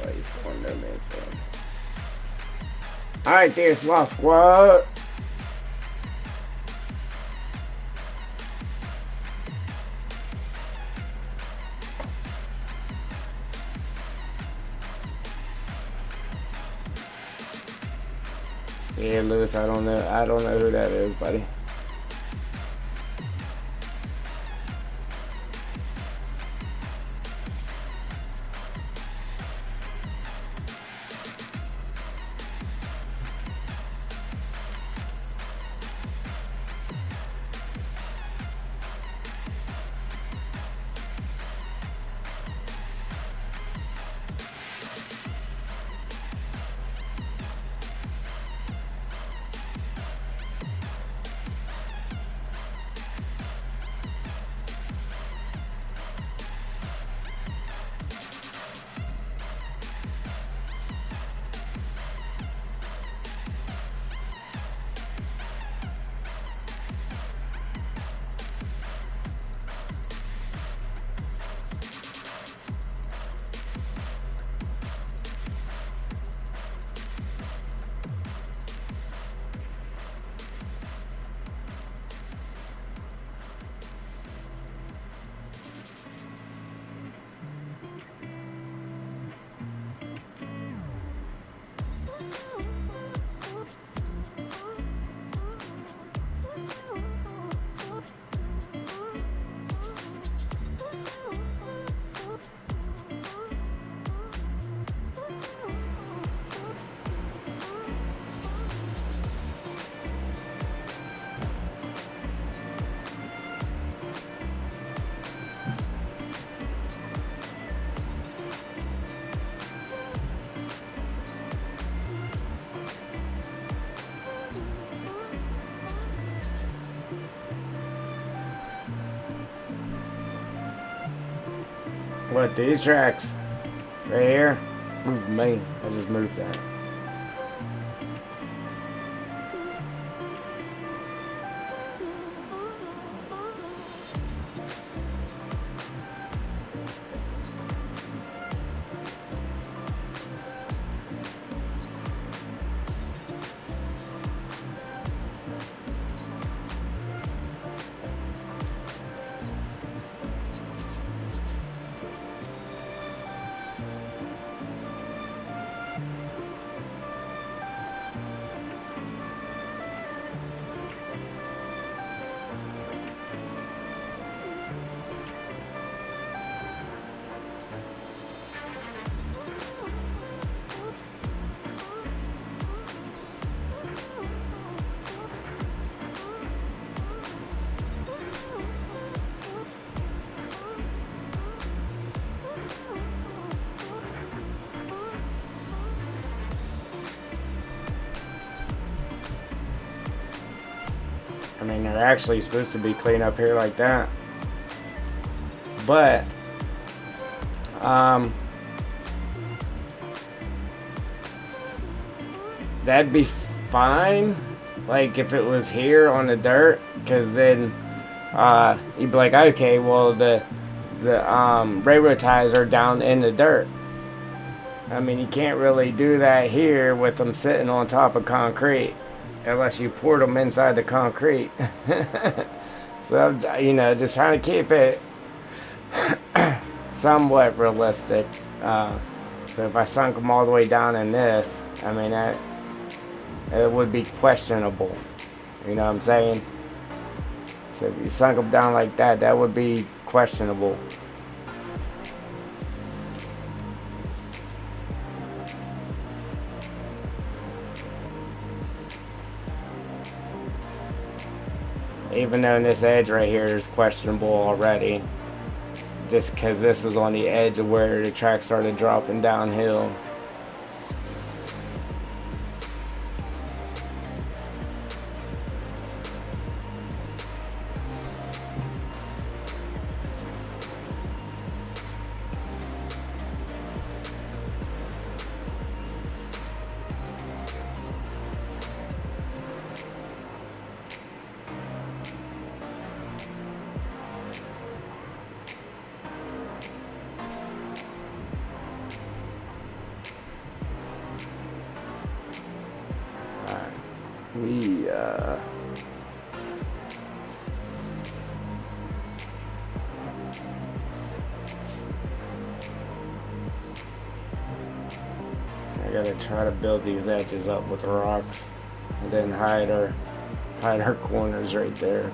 Life on No Man's Land. Alright there, Sloth Squad. Yeah, Lewis, I don't know who that is, buddy. What, these tracks? Right here? Ooh, man, I just moved that. I mean, they're actually supposed to be clean up here like that. But, that'd be fine, like, if it was here on the dirt, because then, you'd be like, okay, well, the railroad ties are down in the dirt. I mean, you can't really do that here with them sitting on top of concrete, unless you poured them inside the concrete. So, you know, just trying to keep it somewhat realistic. So if I sunk them all the way down in this, I mean, it would be questionable. You know what I'm saying? So if you sunk them down like that, that would be questionable. Even though this edge right here is questionable already. Just because this is on the edge of where the track started dropping downhill. I gotta try to build these edges up with rocks and then hide our corners right there.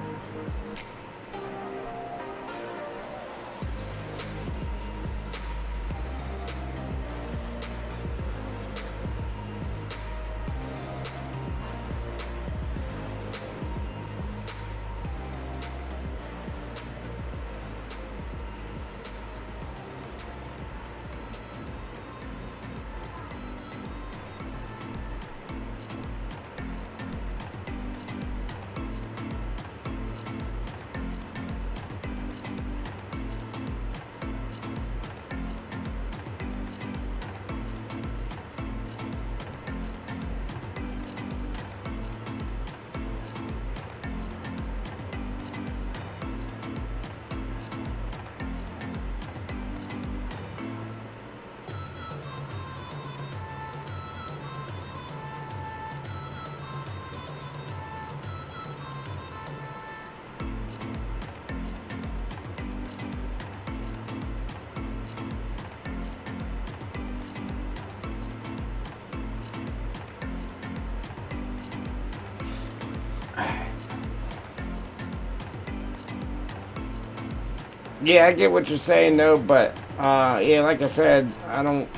Yeah, I get what you're saying though, but yeah, like I said, I don't.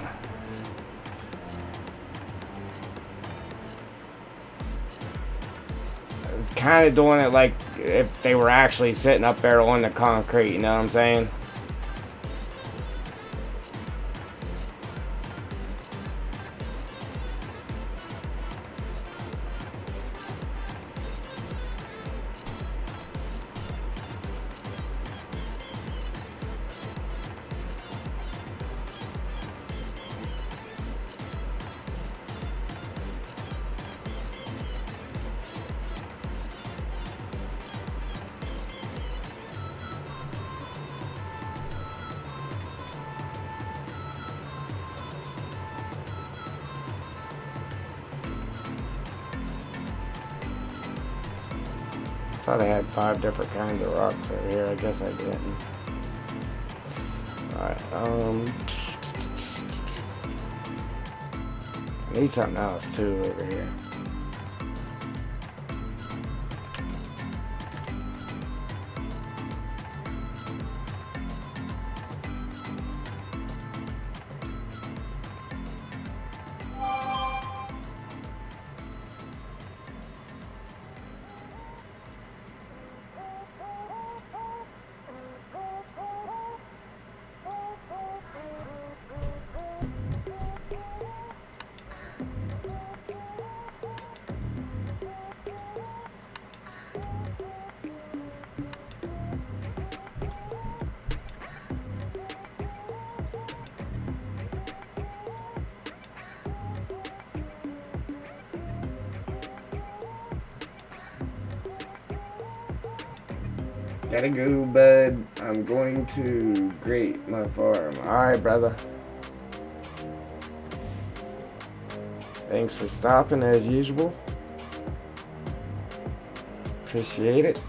I was kind of doing it like if they were actually sitting up there on the concrete. You know what I'm saying? I thought I had 5 different kinds of rocks over here. I guess I didn't. Alright, I need something else too over here. Gotta go, bud. I'm going to grate my farm. Alright, brother. Thanks for stopping as usual. Appreciate it.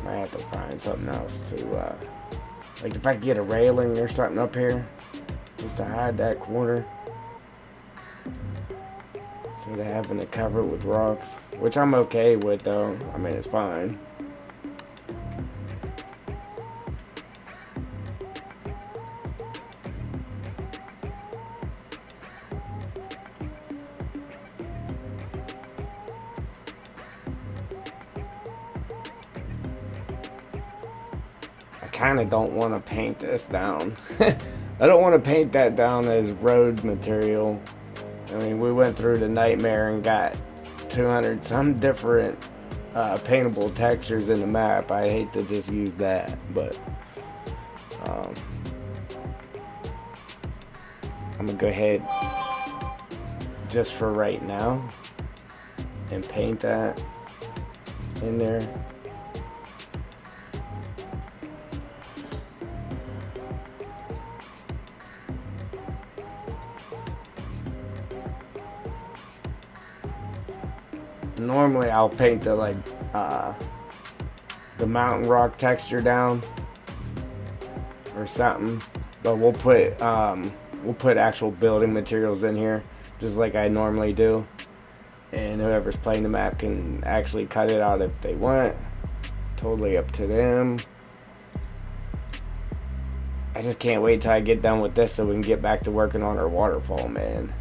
Might have to find something else to, like if I could get a railing or something up here, just to hide that corner. Instead of having to cover it with rocks, which I'm okay with though. I mean, it's fine. I kind of don't want to paint this down. I don't want to paint that down as road material. I mean, we went through the nightmare and got 200 some different paintable textures in the map. I hate to just use that, but I'm gonna go ahead just for right now and paint that in there. Normally I'll paint the mountain rock texture down or something, but we'll put actual building materials in here just like I normally do, and whoever's playing the map can actually cut it out if they want. Totally up to them. I just can't wait till I get done with this so we can get back to working on our waterfall, man.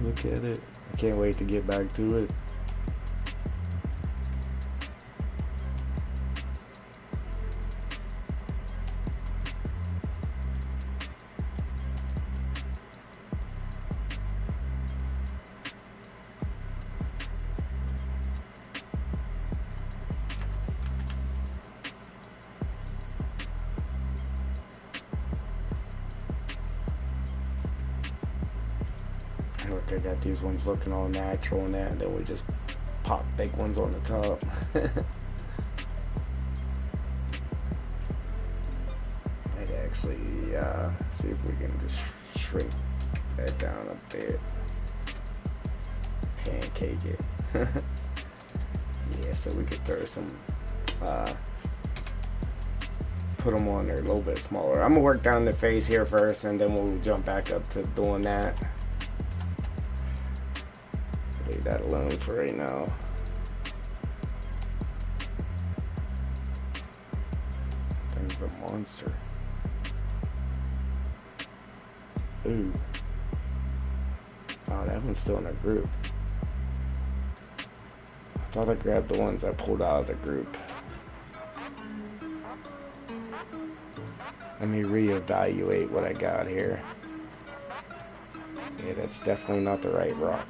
Look at it. I can't wait to get back to it. Look, I got these ones looking all natural and that, and then we just pop big ones on the top. I'd actually see if we can just shrink that down a bit. Pancake it. Yeah, so we could throw some, put them on there a little bit smaller. I'm gonna work down the face here first, and then we'll jump back up to doing that. Leave that alone for right now. Thing's a monster. Ooh. Oh, that one's still in a group. I thought I grabbed the ones I pulled out of the group. Let me reevaluate what I got here. Yeah, that's definitely not the right rock.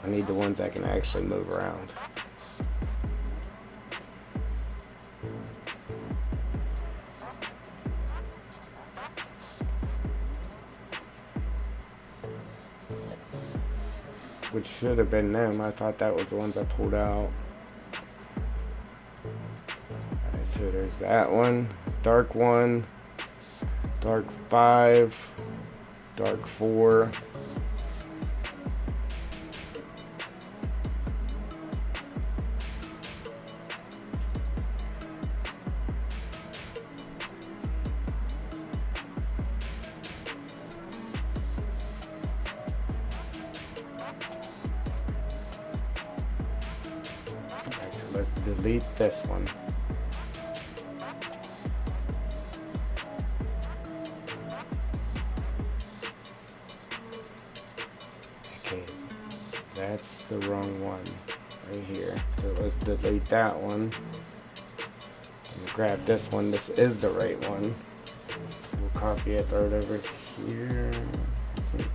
I need the ones I can actually move around. Which should have been them. I thought that was the ones I pulled out. Alright, so there's that one. Dark 1. Dark 5. Dark 4. let's delete this one. Okay, that's the wrong one right here. So let's delete that one. And grab this one. This is the right one. So we'll copy it, throw it over here. I think.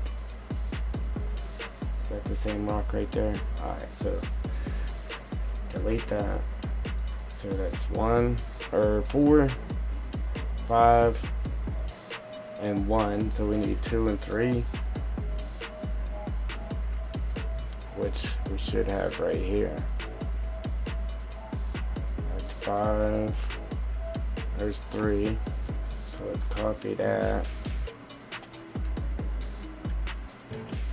Is that the same rock right there? Alright, so delete that. So that's 4, 5, and 1. So we need 2 and 3, which we should have right here. That's 5. There's 3. So let's copy that.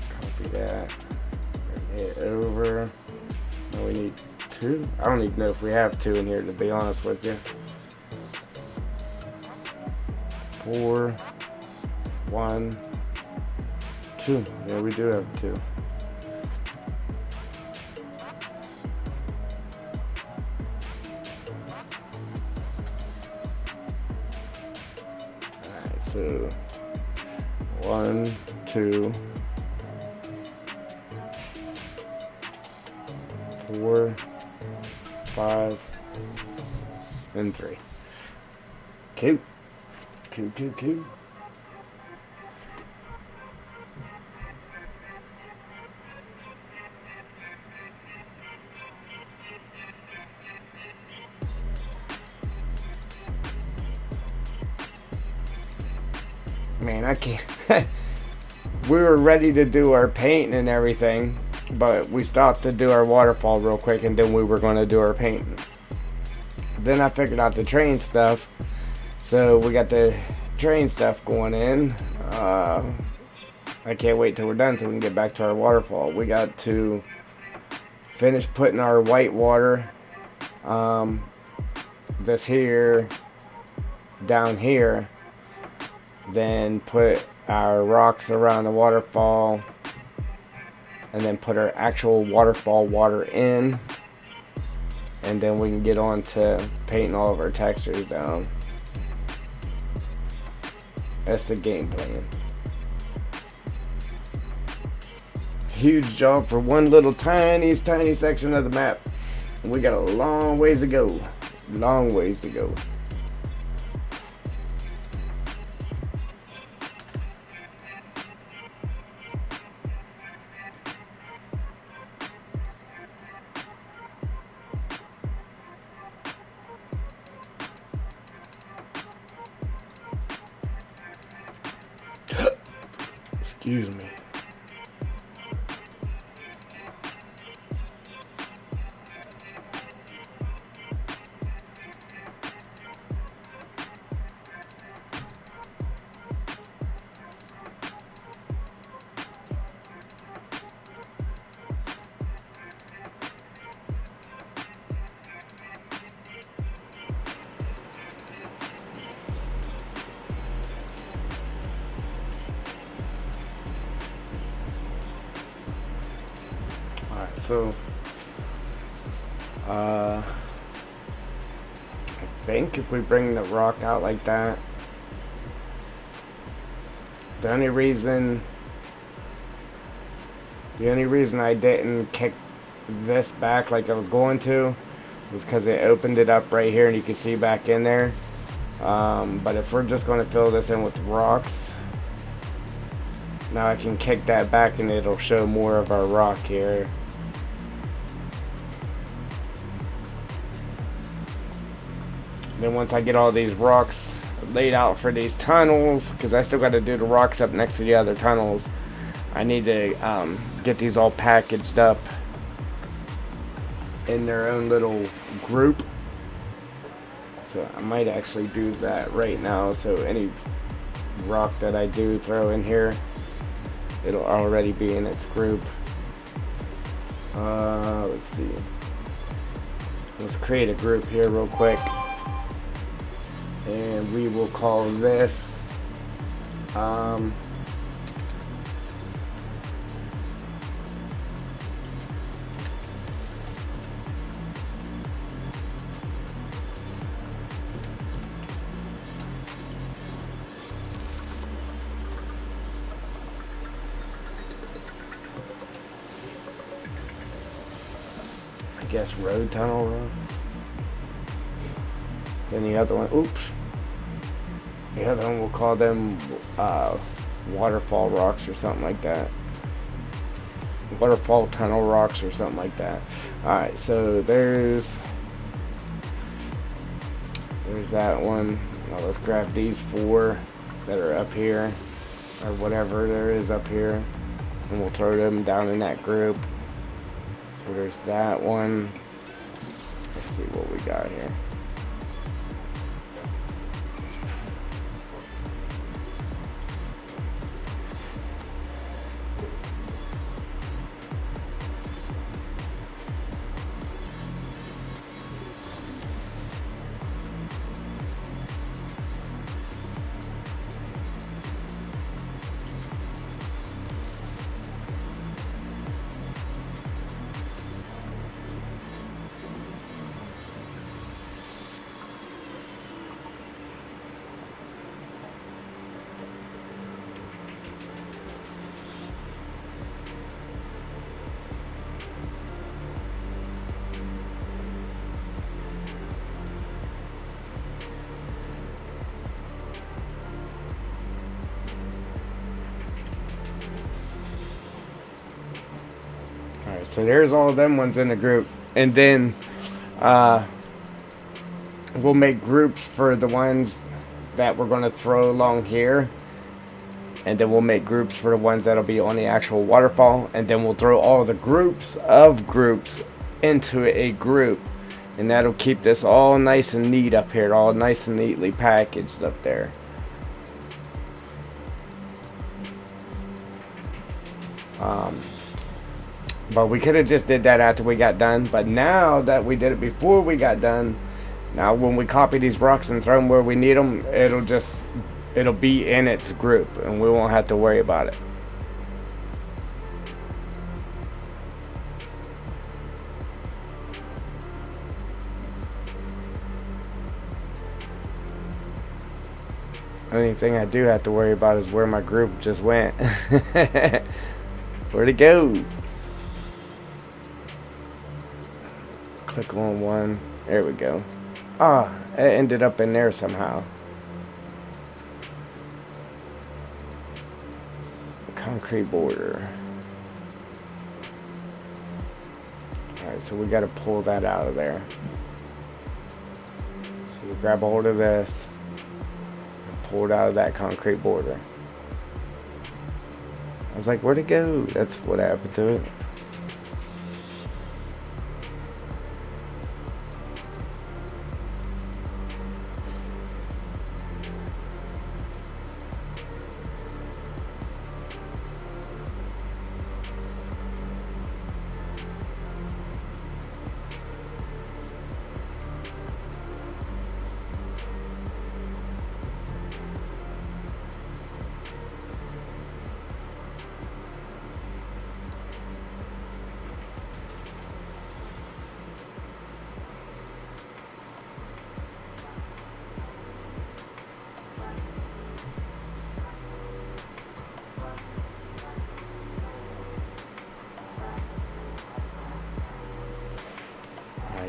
Copy that. Bring it over. Now we need 2. I don't even know if we have 2 in here, to be honest with you. 4, 1, 2. Yeah, we do have 2. Alright, so 1, 2, 4, 5, and 3. Cute. Cute, cute, cute. Man, I can't. We were ready to do our painting and everything, but we stopped to do our waterfall real quick, and then we were going to do our painting. Then I figured out the train stuff, so we got the train stuff going in. I can't wait till we're done so we can get back to our waterfall. We got to finish putting our white water, this here, down here, then put our rocks around the waterfall, and then put our actual waterfall water in, and then we can get on to painting all of our textures down. That's the game plan. Huge job for one little tiny section of the map. We got a long ways to go. Long ways to go. Excuse me. So, I think if we bring the rock out like that, the only reason I didn't kick this back like I was going to was because it opened it up right here and you can see back in there. But if we're just going to fill this in with rocks, now I can kick that back and it'll show more of our rock here. Then once I get all these rocks laid out for these tunnels, because I still got to do the rocks up next to the other tunnels, I need to get these all packaged up in their own little group. So I might actually do that right now, so any rock that I do throw in here, it'll already be in its group. Let's see. Let's create a group here real quick. And we will call this guess road tunnel rocks. Then the other one, oops. The other one we'll call them waterfall rocks or something like that. Waterfall tunnel rocks or something like that. Alright, so there's that one. Now let's grab these 4 that are up here, or whatever there is up here, and we'll throw them down in that group. So there's that one. Let's see what we got here. Alright, so there's all of them ones in the group. And then we'll make groups for the ones that we're going to throw along here. And then we'll make groups for the ones that'll be on the actual waterfall. And then we'll throw all the groups of groups into a group. And that'll keep this all nice and neat up here. All nice and neatly packaged up there. But we could have just did that after we got done. But now that we did it before we got done, now when we copy these rocks and throw them where we need them, it'll be in its group and we won't have to worry about it. Only thing I do have to worry about is where my group just went. Where'd it go? Click on one. There we go. Ah, it ended up in there somehow. Concrete border. Alright, so we got to pull that out of there. So we grab a hold of this and pull it out of that concrete border. I was like, where'd it go? That's what happened to it.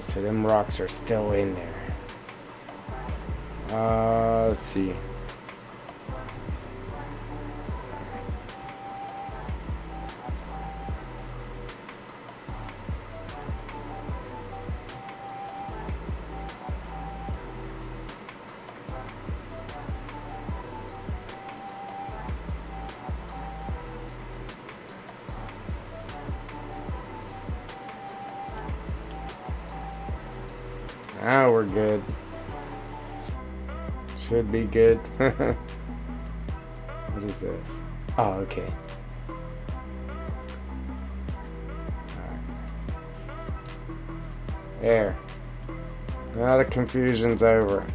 So them rocks are still in there. Let's see. Now we're good. Should be good. What is this? Oh, okay. Alright. There. Now the confusion's over.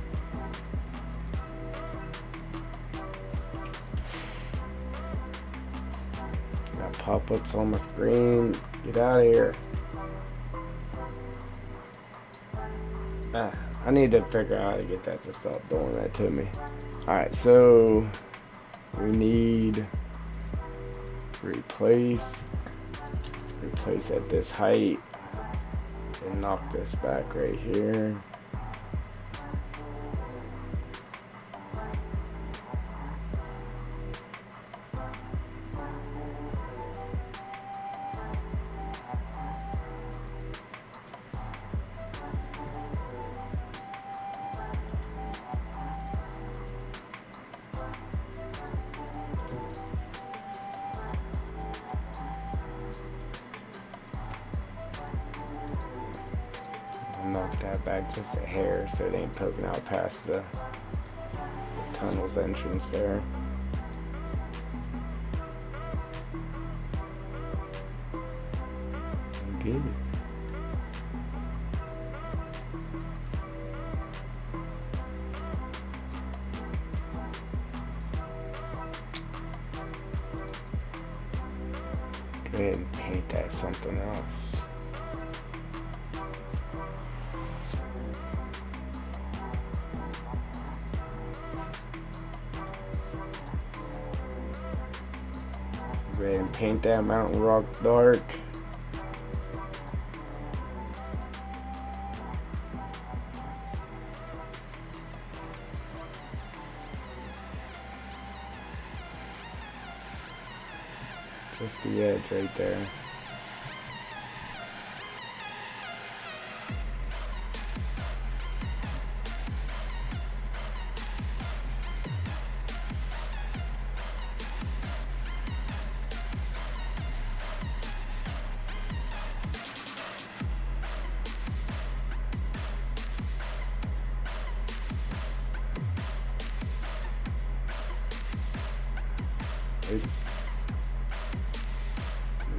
Got pop-ups on my screen. Get out of here. I need to figure out how to get that to stop doing that to me. Alright, so we need replace at this height. Then knock this back right here. Knock that back just a hair so it ain't poking out past the tunnel's entrance there. Good. Go ahead and paint that something else. Go ahead and paint that mountain rock dark. Just the edge right there.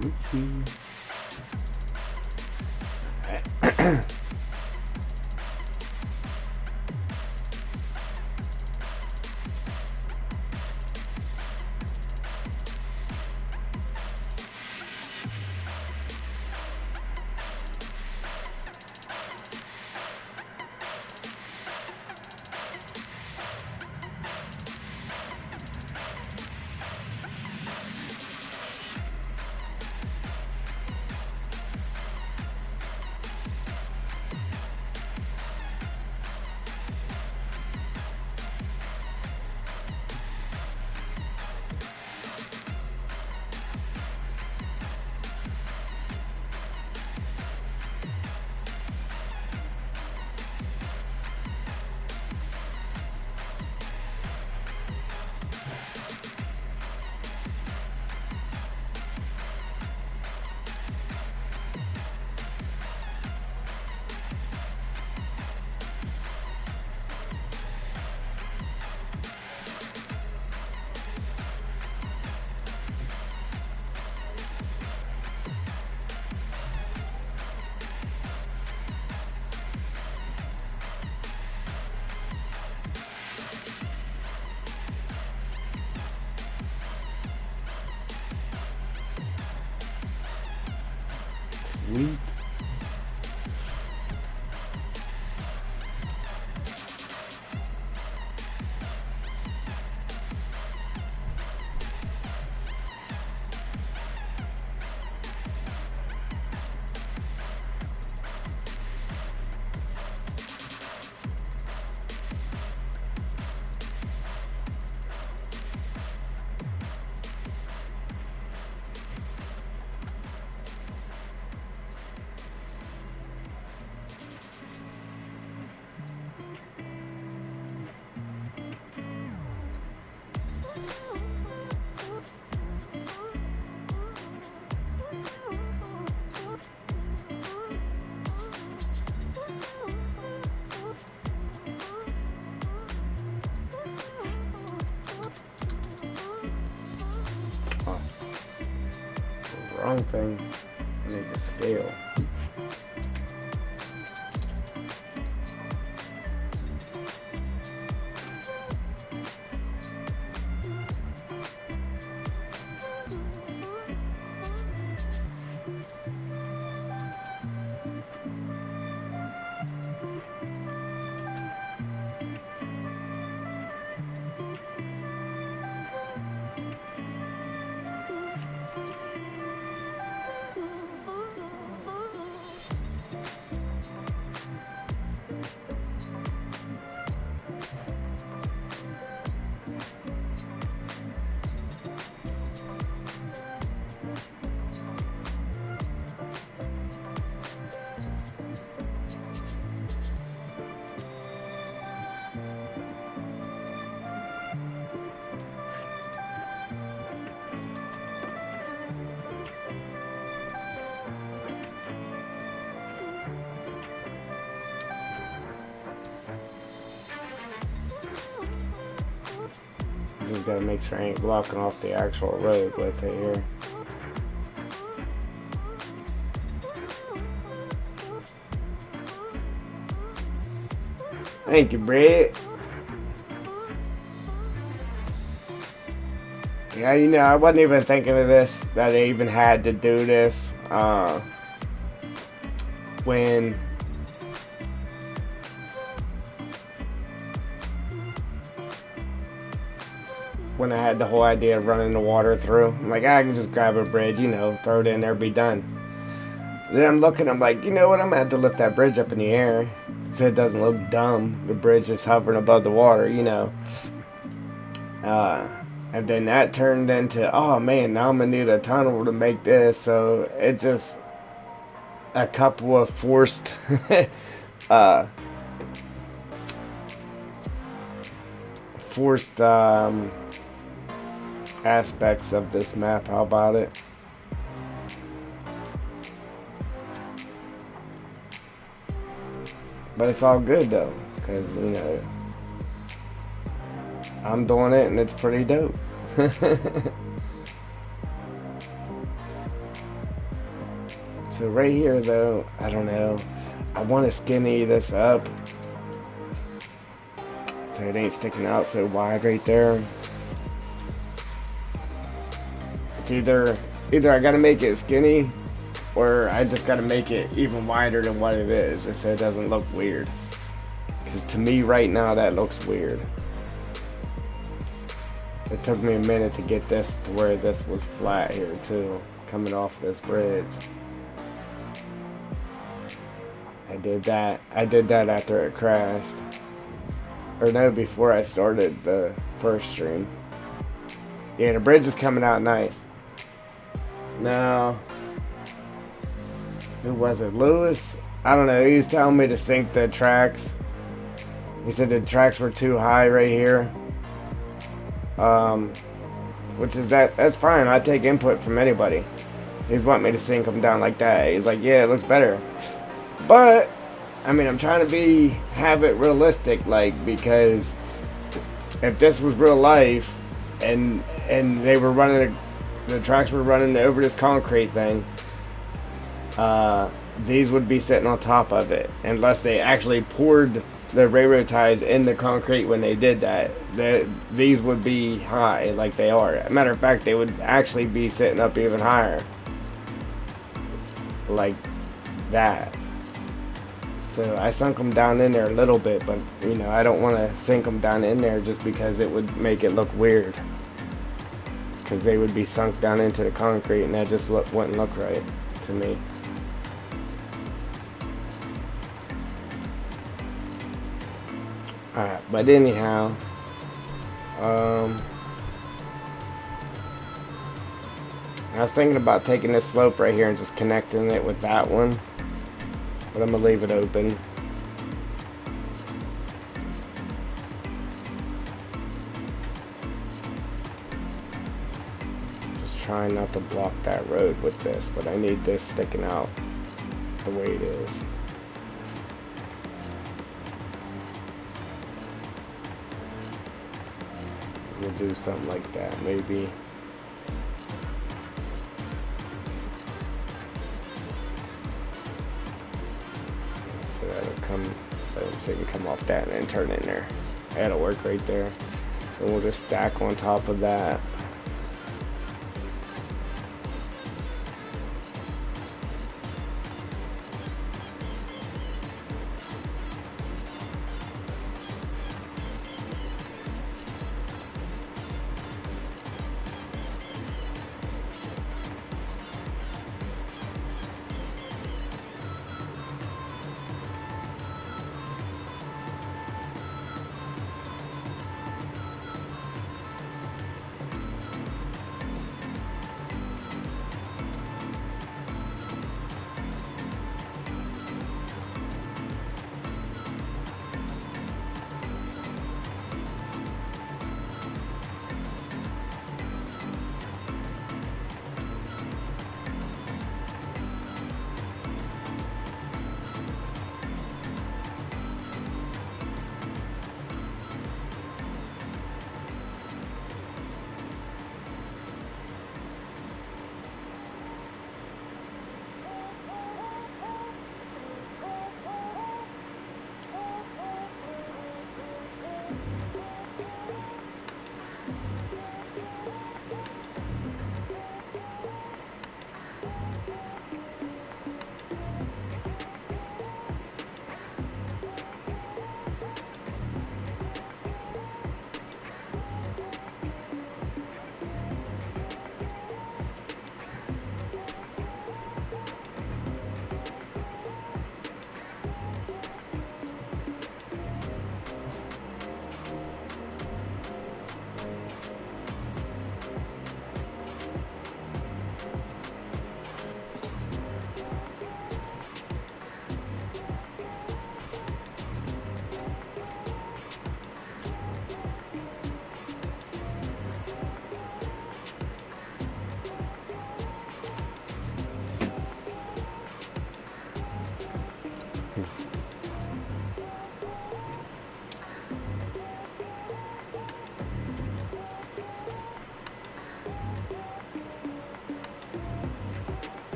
Oopsie. Sweet. Wrong thing. I need the scale. Just gotta make sure I ain't blocking off the actual road with it here. Thank you, Brett. Yeah, you know, I wasn't even thinking of this, that I even had to do this. When I had the whole idea of running the water through, I'm like, I can just grab a bridge, you know, throw it in there, be done. Then I'm looking, I'm like, you know what, I'm gonna have to lift that bridge up in the air so it doesn't look dumb. The bridge is hovering above the water, you know. And then that turned into, oh man, now I'm gonna need a tunnel to make this. So it just a couple of forced aspects of this map. How about it? But it's all good though, because you know I'm doing it and it's pretty dope. So right here though, I don't know, I want to skinny this up so it ain't sticking out so wide right there. It's either I gotta make it skinny or I just gotta make it even wider than what it is, just so it doesn't look weird. Because to me right now that looks weird. It took me a minute to get this to where this was flat here too, coming off this bridge. I did that after it crashed. Or no, before I started the first stream. Yeah, the bridge is coming out nice. Now, who was it? Lewis? I don't know, he was telling me to sink the tracks. He said the tracks were too high right here. Which is that's fine. I take input from anybody. He's wanting me to sink them down like that. He's like, yeah, it looks better. But I mean, I'm trying to have it realistic, like, because if this was real life and they were running the tracks were running over this concrete thing, these would be sitting on top of it unless they actually poured the railroad ties in the concrete when they did that. These would be high like they are. As a matter of fact, they would actually be sitting up even higher like that. So I sunk them down in there a little bit, but you know, I don't want to sink them down in there just because it would make it look weird, because they would be sunk down into the concrete and that just wouldn't look right to me. Alright, but anyhow, I was thinking about taking this slope right here and just connecting it with that one, but I'm going to leave it open. Just trying not to block that road with this, but I need this sticking out the way it is. We'll do something like that, maybe. So that'll come, so you can come off that and then turn in there. That'll work right there. And we'll just stack on top of that.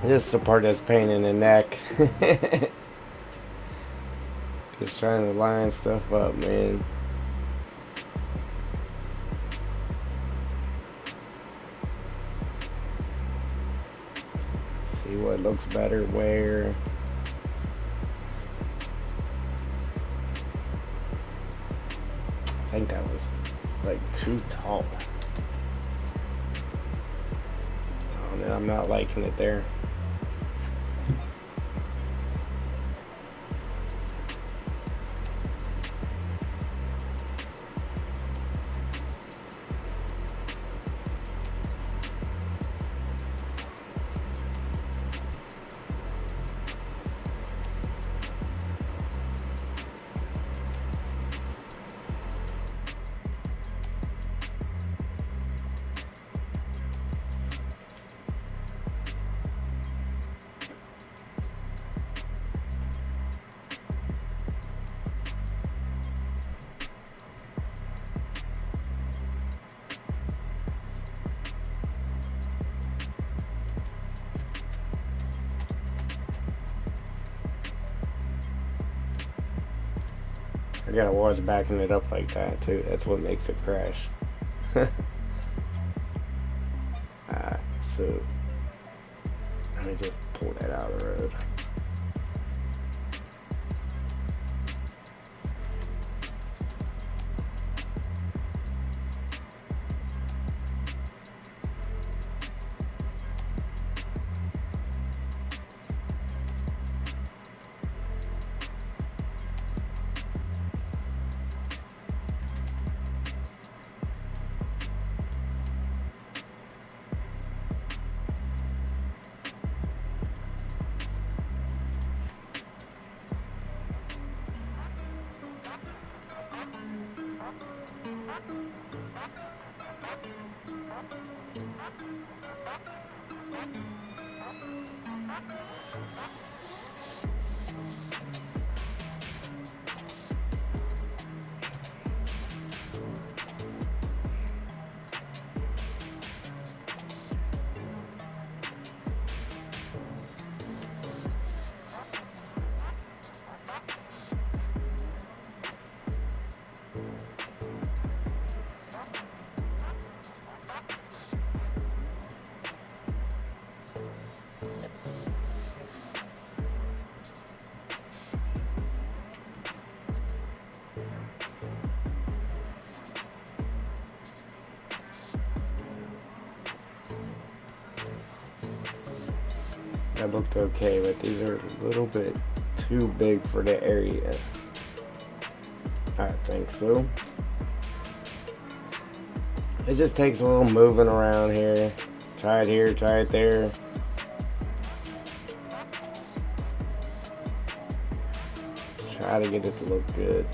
This is the part that's pain in the neck. Just trying to line stuff up, man. See what looks better where. I think that was like too tall. Oh no, I'm not liking it there. I gotta watch backing it up like that too. That's what makes it crash. Alright, so let me just pull that out of the road. That looked okay, but these are a little bit too big for the area. I think so. It just takes a little moving around here. Try it here, try it there. Try to get it to look good.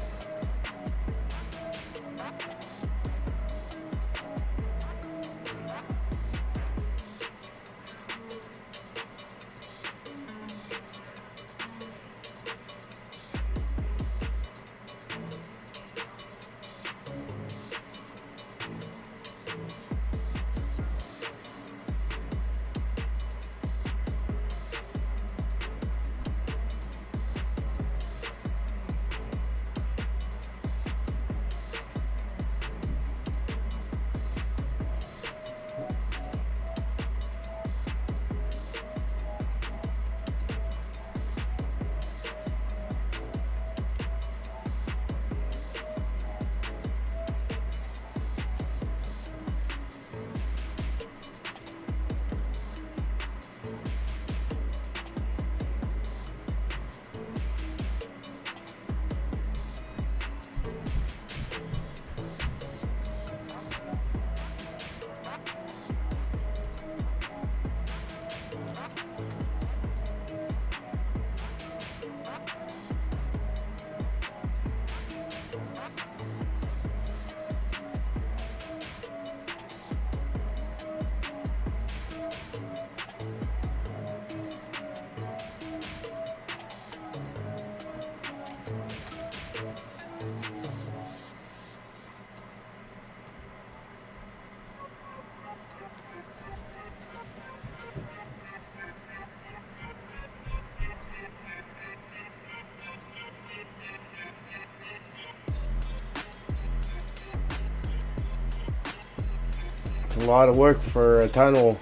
It's a lot of work for a tunnel.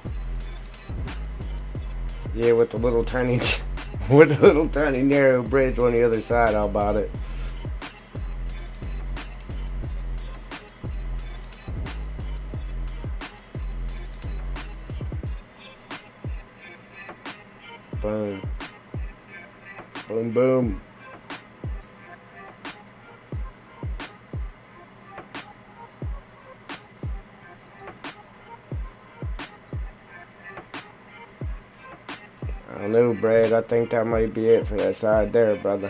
Yeah, with the little tiny, with the little tiny narrow bridge on the other side. How about it? Boom. Boom, boom. I don't know, Brad. I think that might be it for that side there, brother.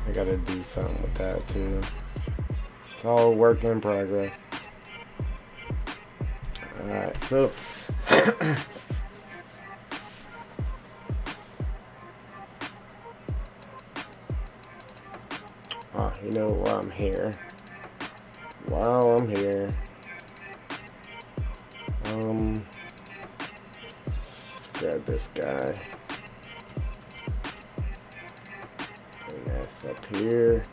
I gotta do something with that too. It's all work in progress. Alright, so oh, you know, while I'm here, let's grab this guy. And that's up here.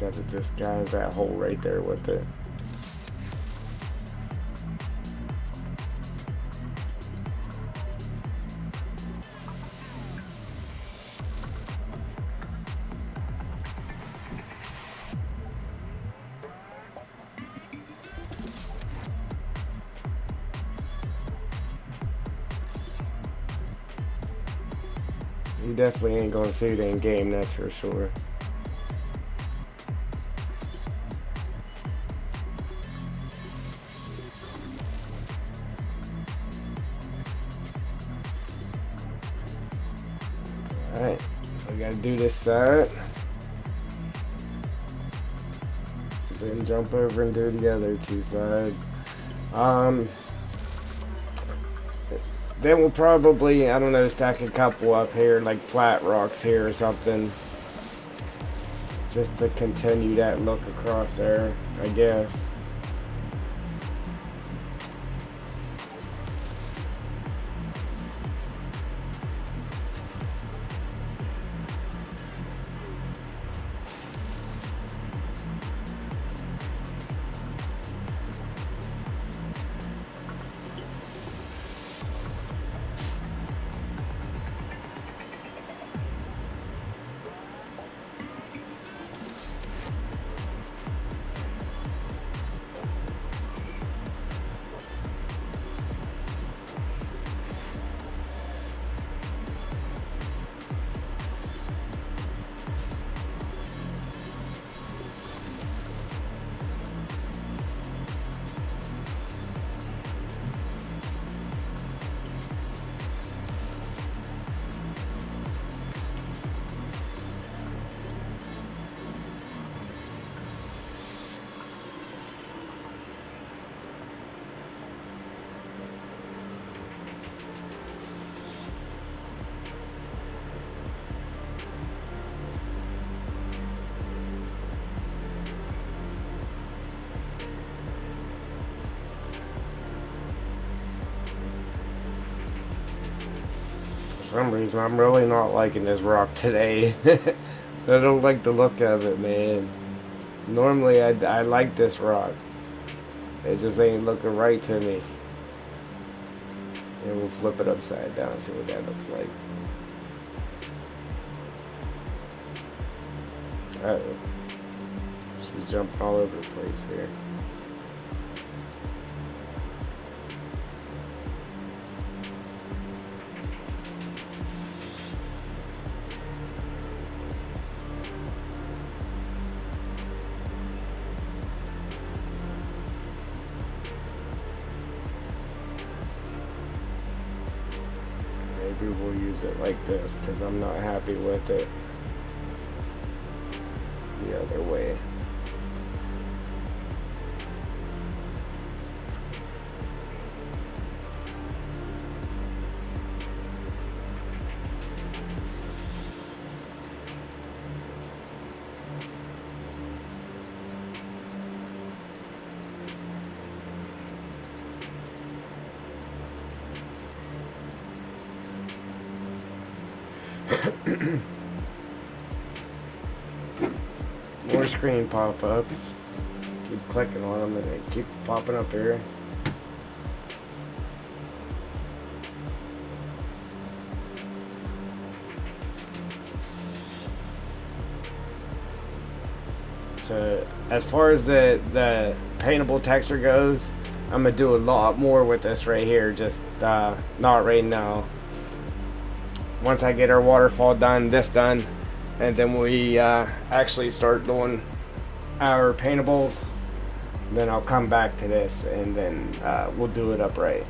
Got to disguise that hole right there with it. You definitely ain't gonna see it in game, that's for sure. Alright, we gotta do this side. Then jump over and do the other two sides. Then we'll probably, I don't know, stack a couple up here, like flat rocks here or something. Just to continue that look across there, I guess. For some reason, I'm really not liking this rock today. I don't like the look of it, man. Normally, I like this rock. It just ain't looking right to me. And we'll flip it upside down and see what that looks like. Uh-oh. She's jumping all over the place here. Maybe we'll use it like this because I'm not happy with it the other way. More screen pop-ups. Keep clicking on them and they keep popping up here. So as far as the paintable texture goes, I'm gonna do a lot more with this right here, just not right now. Once I get our waterfall done, this done, and then we actually start doing our paintables, then I'll come back to this and then we'll do it upright.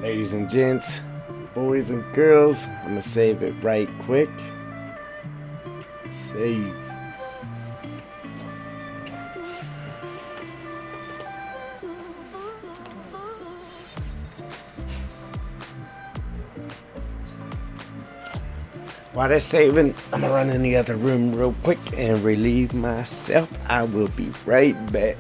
Ladies and gents, boys and girls, I'm gonna save it right quick. Save. While that's saving, I'm gonna run in the other room real quick and relieve myself. I will be right back.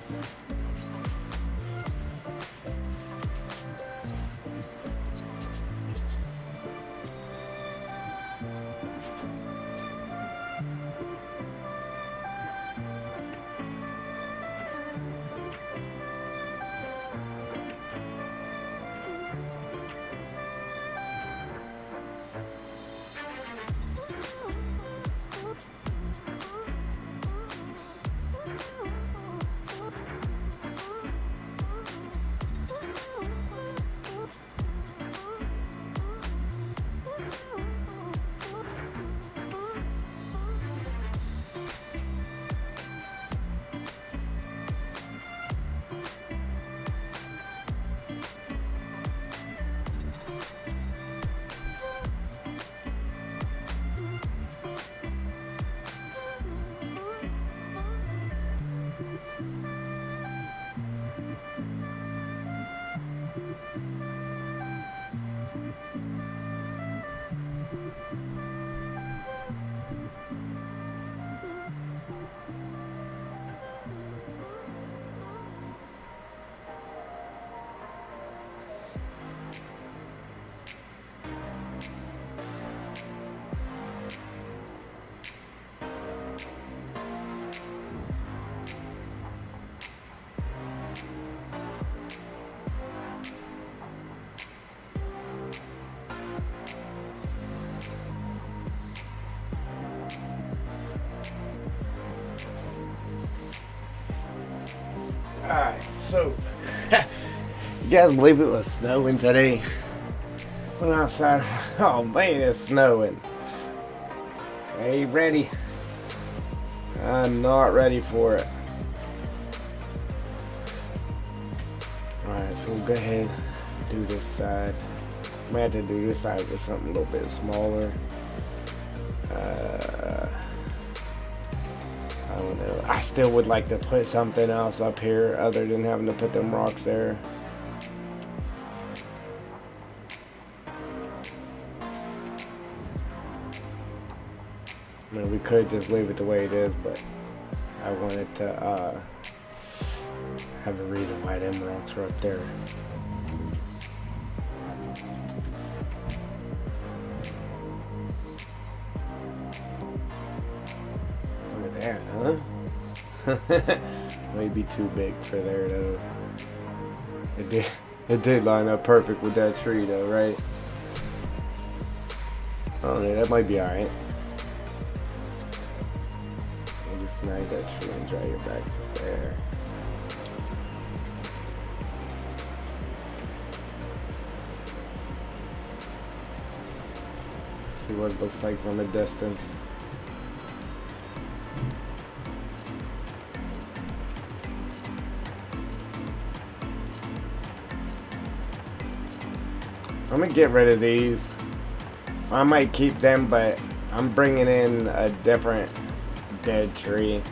Alright, so you guys believe it was snowing today? Went outside. Oh man, it's snowing. Are you ready? I'm not ready for it. Alright, so we'll go ahead and do this side. I might have to do this side with something a little bit smaller. I don't know. I still would like to put something else up here other than having to put them rocks there. I mean, we could just leave it the way it is, but I wanted to have a reason why them rocks are up there. Look at that, huh? Might be too big for there though. It did line up perfect with that tree though, right? I don't know, that might be alright. We'll just snag that tree and drag it back just there. See what it looks like from a distance. I'm gonna get rid of these. I might keep them, but I'm bringing in a different dead tree.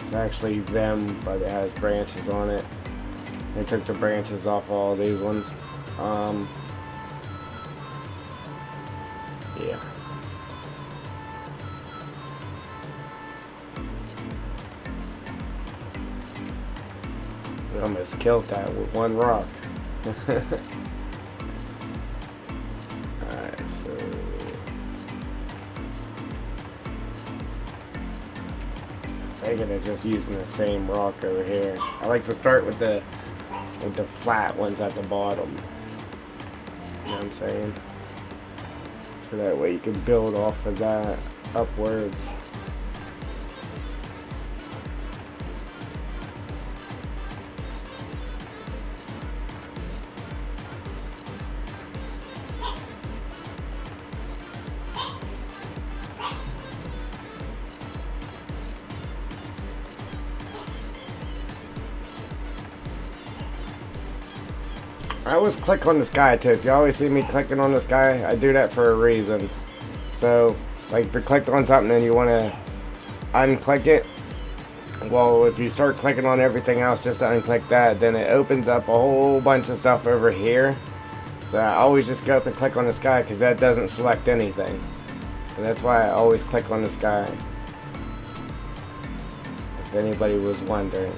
It's actually them, but it has branches on it. They took the branches off all these ones. Yeah. We almost killed that with one rock. Alright, so I'm gonna just using the same rock over here. I like to start with the flat ones at the bottom. You know what I'm saying? So that way you can build off of that upwards. I always click on the sky too. If you always see me clicking on the sky, I do that for a reason. So, like if you clicked on something and you want to unclick it, well, if you start clicking on everything else just to unclick that, then it opens up a whole bunch of stuff over here. So I always just go up and click on the sky because that doesn't select anything. And that's why I always click on the sky. If anybody was wondering.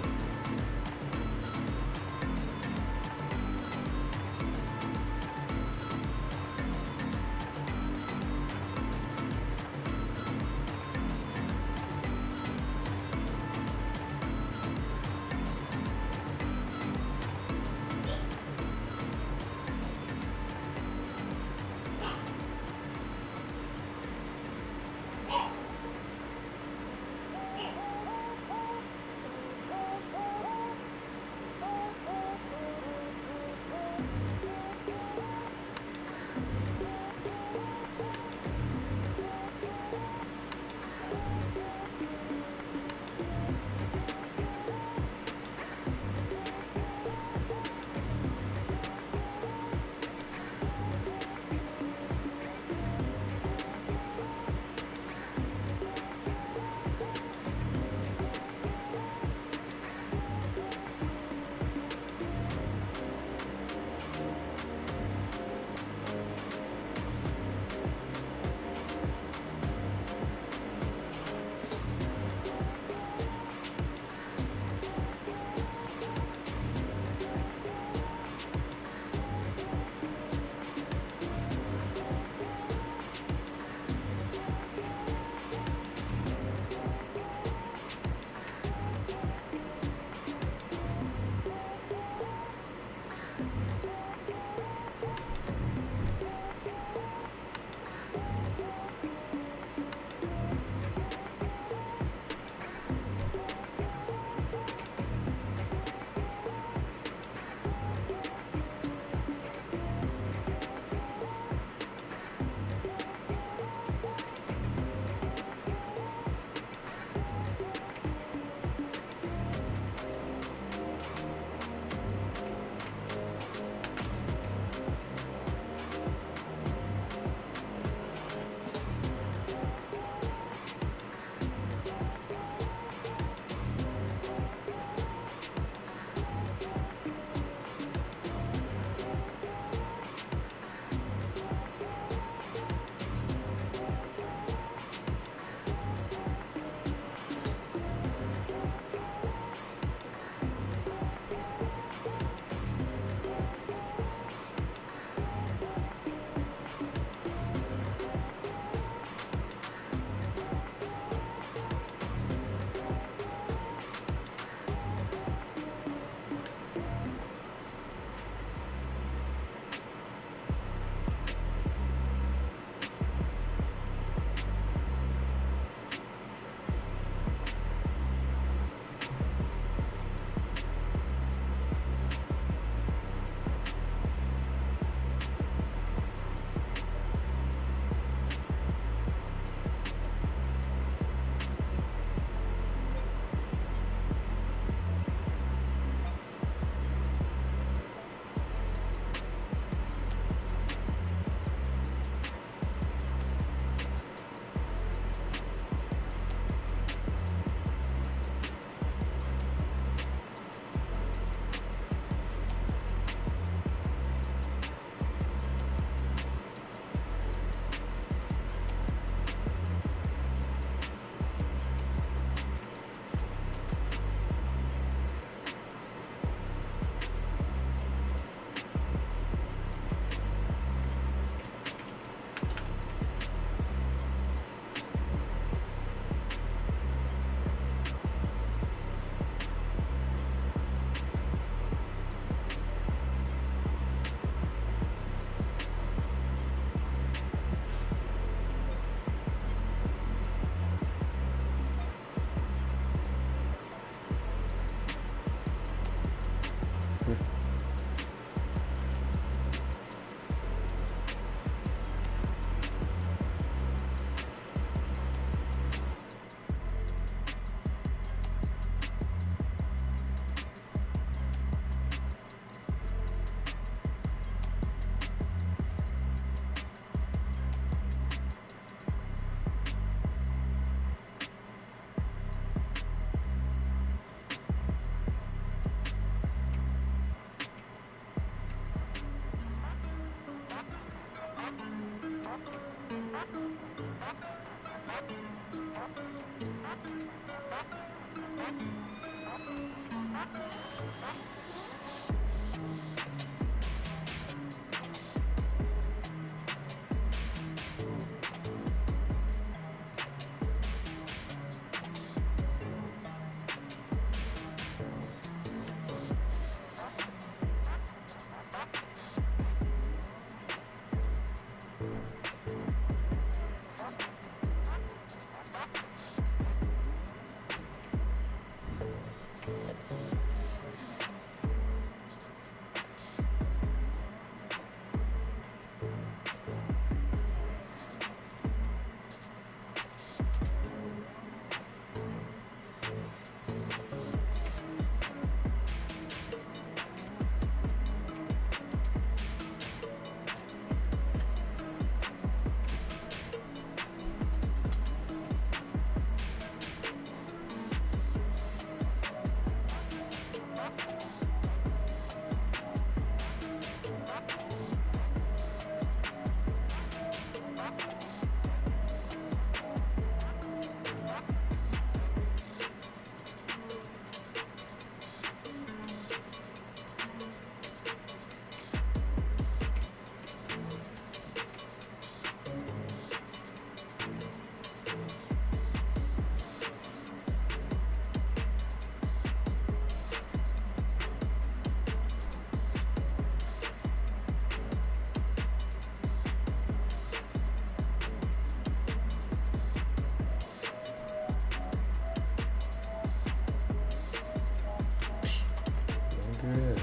Good.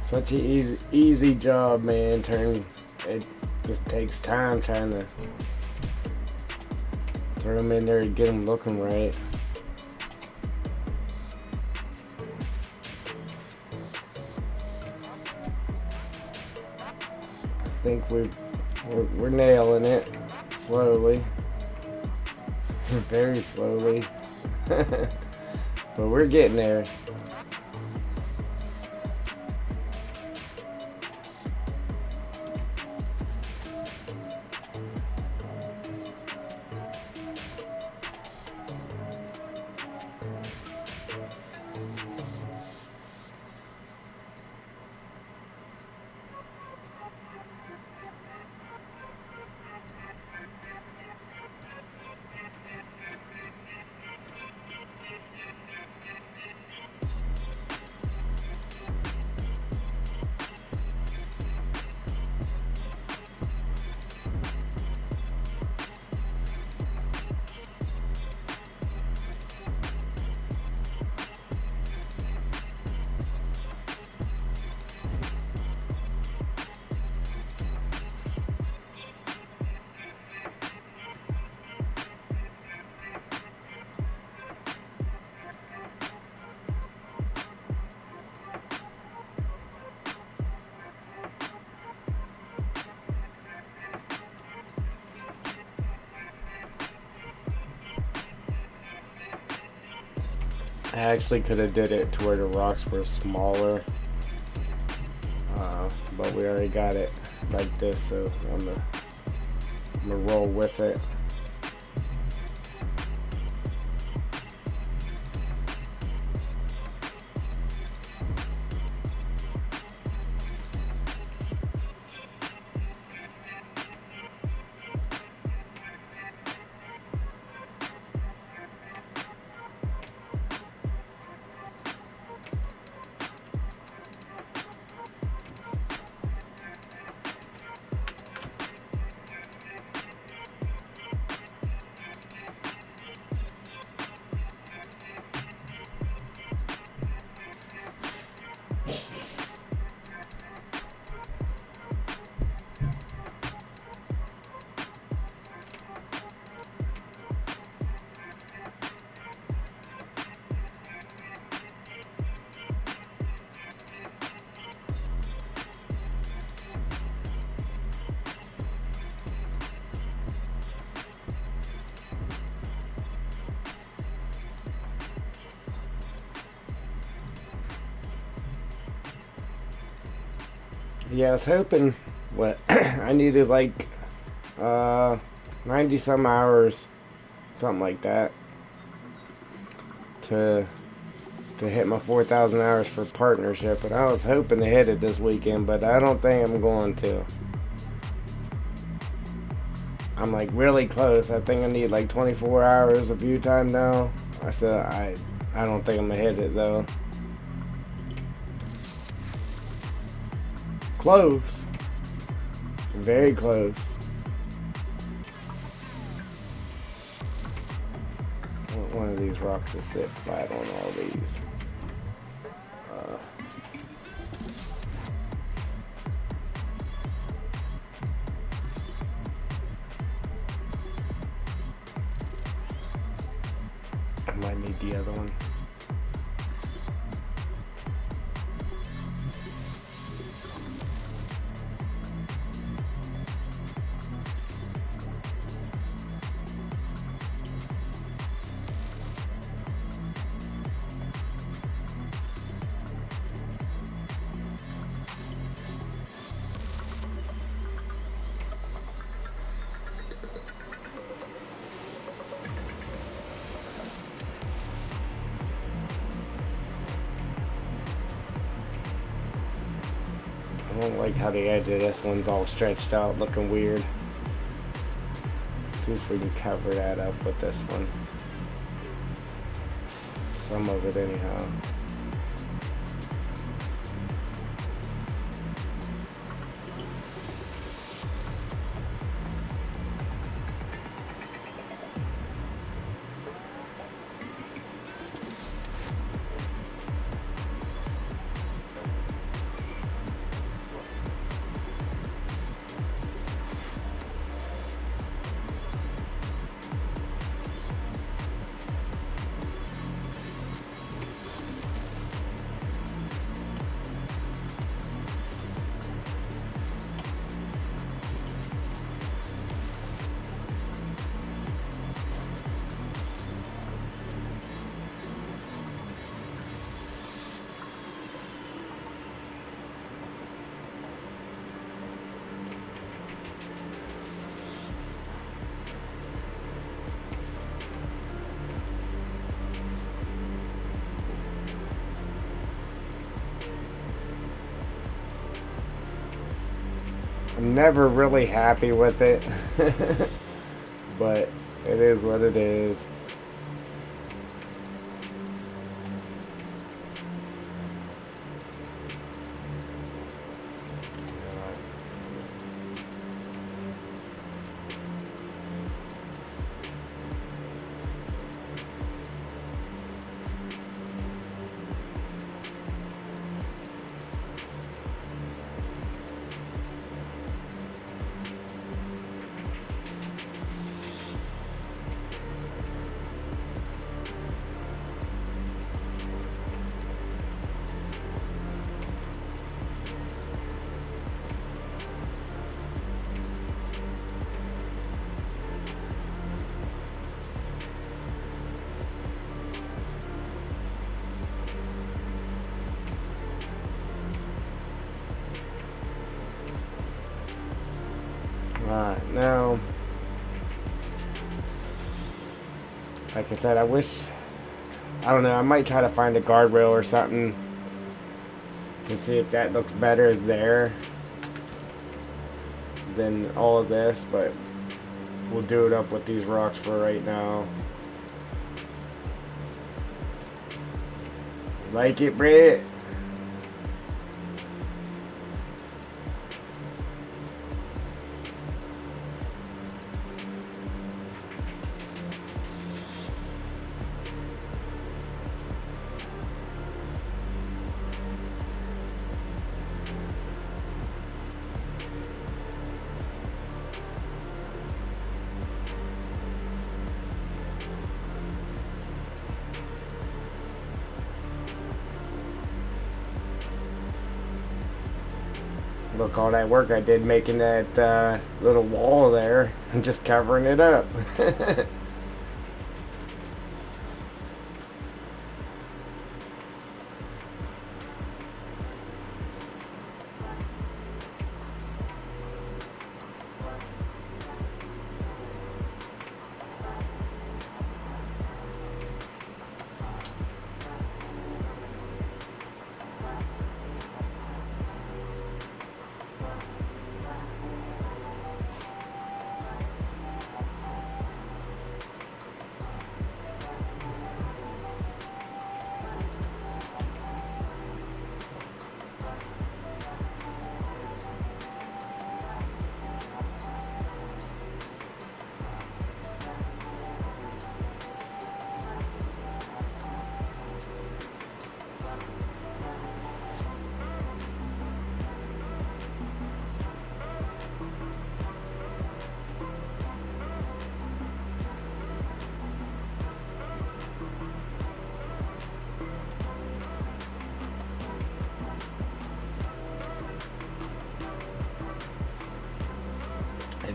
Such an easy job, man. It just takes time trying to throw them in there and get them looking right. I think we're nailing it slowly, very slowly, but we're getting there. I actually could have did it to where the rocks were smaller, but we already got it like this, so I'm gonna roll with it. Yeah, I was hoping what I needed like 90 some hours, something like that, to hit my 4,000 hours for partnership, and I was hoping to hit it this weekend, but I don't think I'm going to. I'm like really close. I think I need like 24 hours of view time now. I don't think I'm gonna hit it though. Close. Very close. I want one of these rocks to sit flat on all these. I might need the other one. I don't like how the edge of this one's all stretched out, looking weird. Let's see if we can cover that up with this one. Some of it anyhow. I'm never really happy with it, but it is what it is. Alright, now, like I said, I don't know, I might try to find a guardrail or something to see if that looks better there than all of this, but we'll do it up with these rocks for right now. Like it, Brett? Look, all that work I did making that little wall there and just covering it up.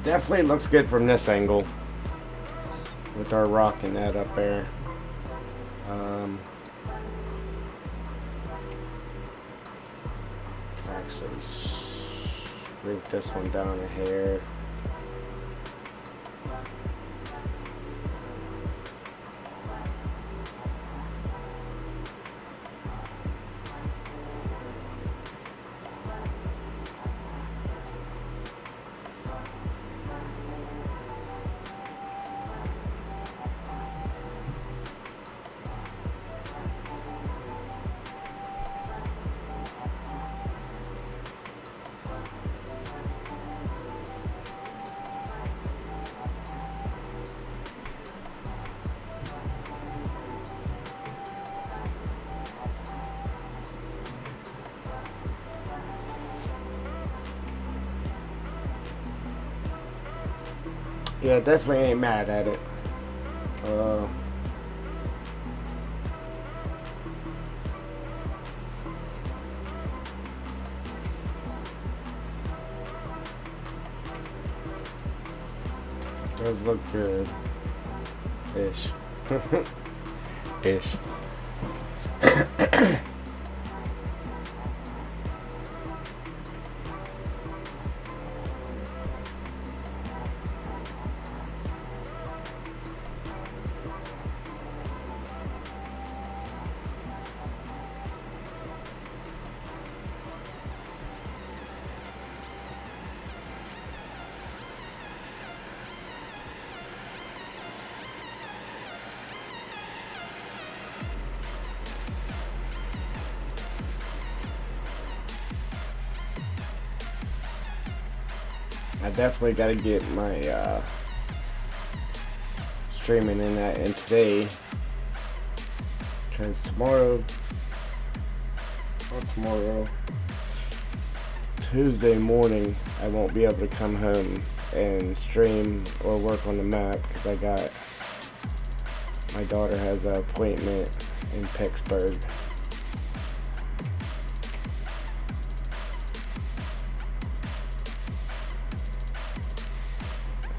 It definitely looks good from this angle with our rock and that up there. Actually, shrink this one down a hair. Yeah, definitely ain't mad at it. Does look good. Ish. Ish. I definitely gotta get my streaming in that in today, because tomorrow, Tuesday morning, I won't be able to come home and stream or work on the map because my daughter has an appointment in Pittsburgh.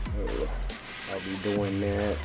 So I'll be doing that.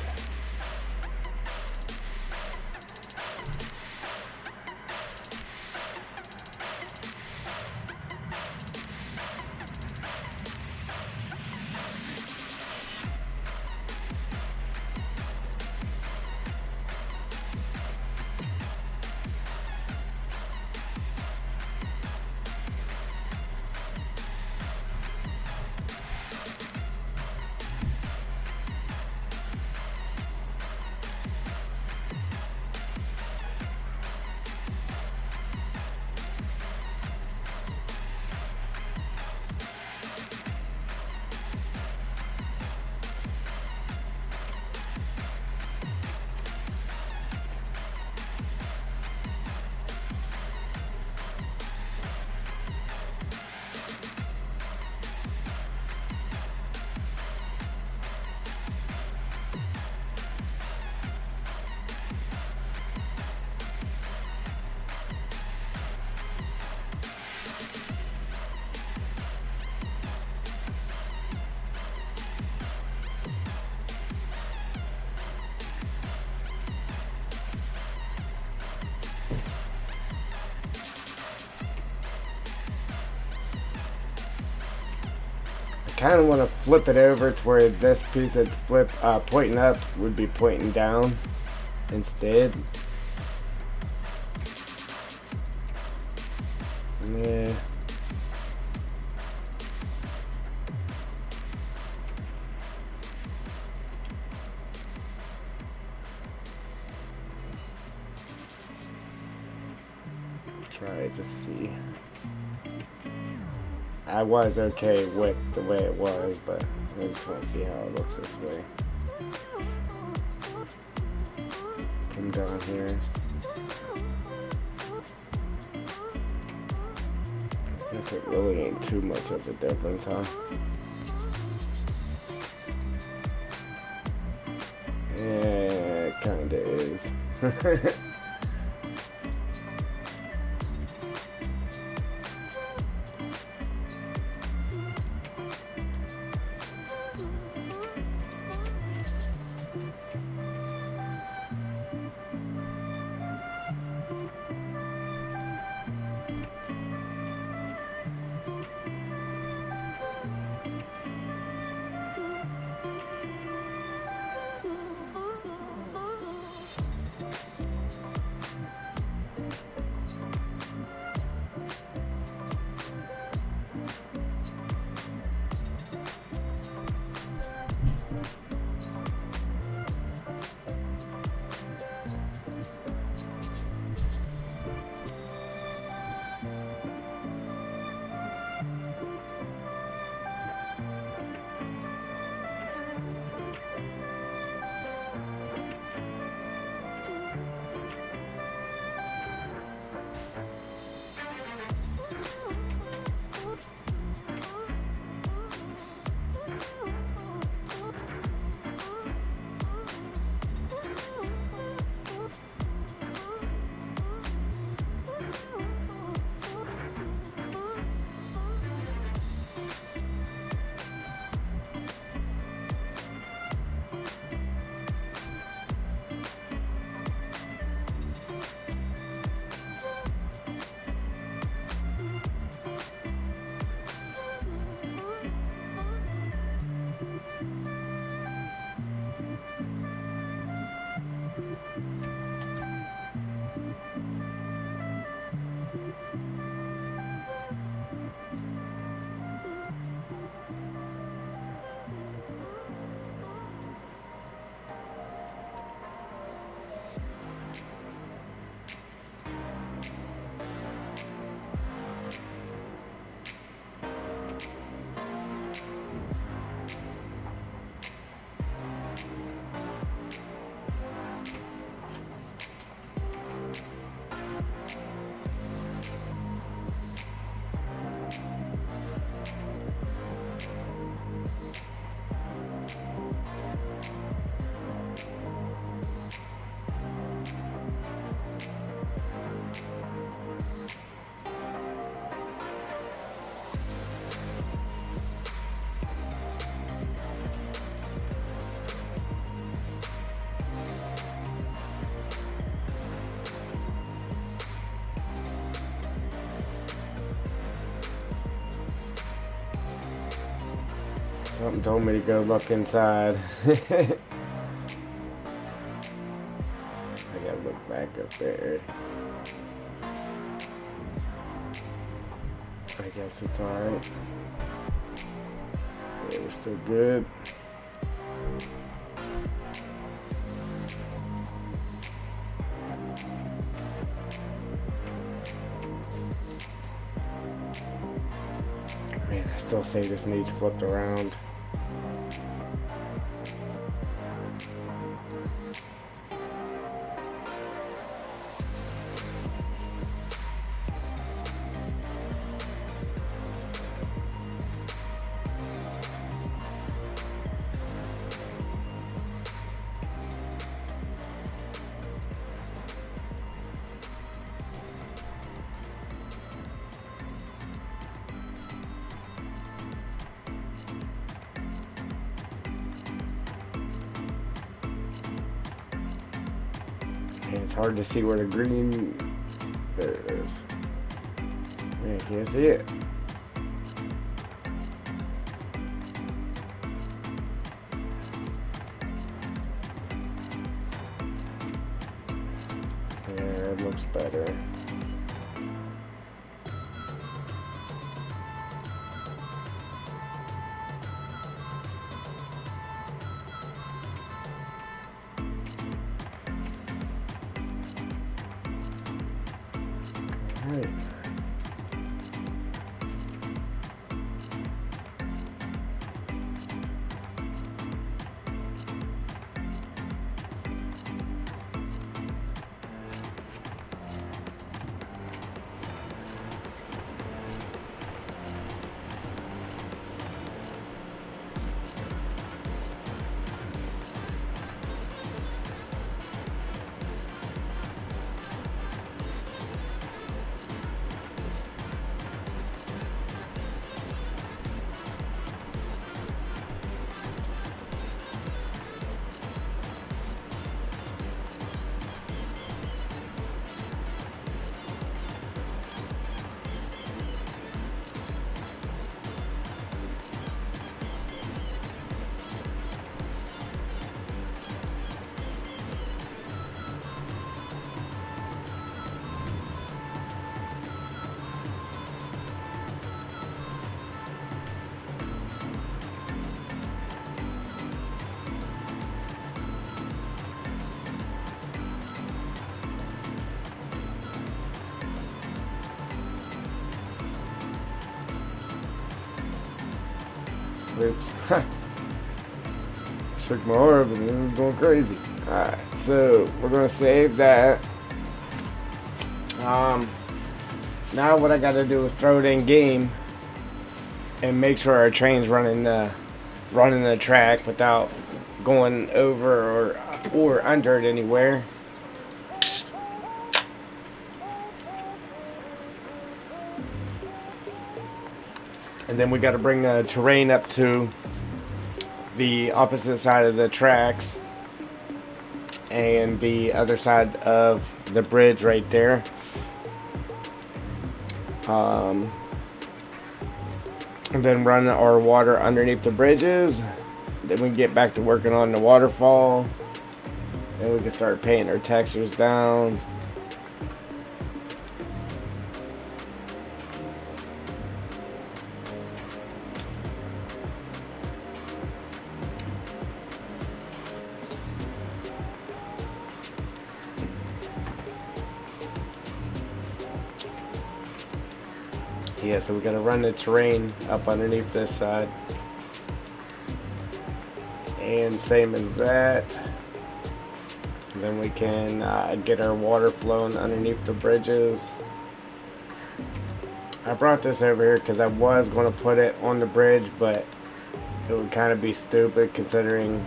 Kind of want to flip it over to where this piece that's pointing up would be pointing down instead. Yeah. Try it, just see. I was okay with the way it was, but I just want to see how it looks this way. Come down here. Guess it really ain't too much of a difference, huh? Yeah, it kinda is. Something told me to go look inside. I gotta look back up there. I guess it's alright. Yeah, we're still good. Man, I still say this needs flipped around. And it's hard to see where the green, there it is. Man, I can't see it. There, it looks better. Right. Oops. Shook my arm and it was going crazy. Alright, so we're gonna save that. Now what I gotta do is throw it in game and make sure our train's running the track without going over or under it anywhere. And then we got to bring the terrain up to the opposite side of the tracks and the other side of the bridge right there. And then run our water underneath the bridges. Then we can get back to working on the waterfall. Then we can start painting our textures down. Yeah, so we gotta run the terrain up underneath this side. And same as that. And then we can get our water flowing underneath the bridges. I brought this over here because I was going to put it on the bridge, but it would kind of be stupid considering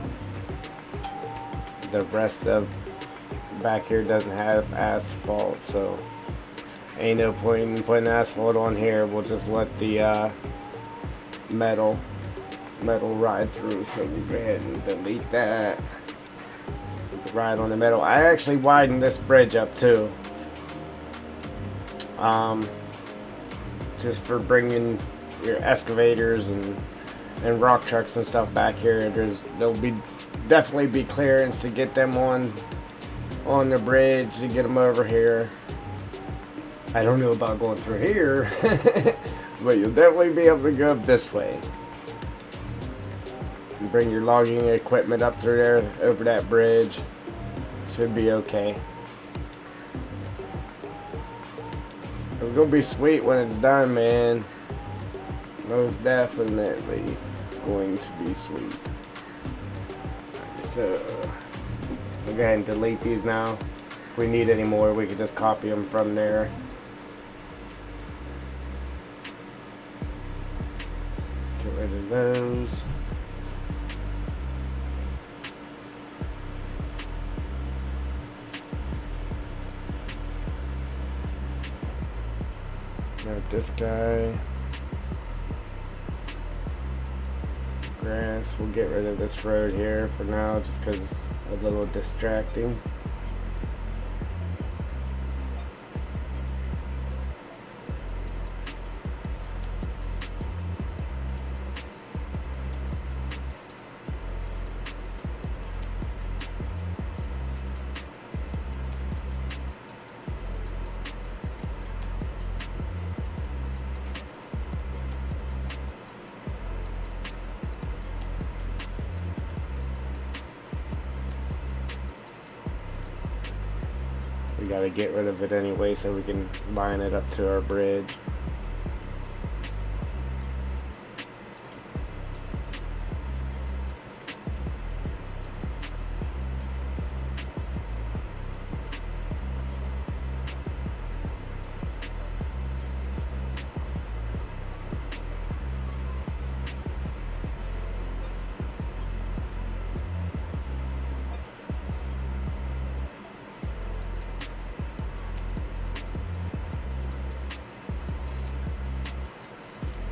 the rest of back here doesn't have asphalt, so ain't no point in putting asphalt on here. We'll just let the metal ride through. So we'll go ahead and delete that. Ride on the metal. I actually widened this bridge up too, just for bringing your excavators and and rock trucks and stuff back here. There'll be definitely be clearance to get them on the bridge, to get them over here. I don't know about going through here, but you'll definitely be able to go up this way. You bring your logging equipment up through there, over that bridge. Should be okay. It's gonna be sweet when it's done, man. Most definitely going to be sweet. So we'll go ahead and delete these now. If we need any more, we can just copy them from there. Get rid of those. Grab this guy. Grass. We'll get rid of this road here for now, just because it's a little distracting. We gotta get rid of it anyway so we can line it up to our bridge.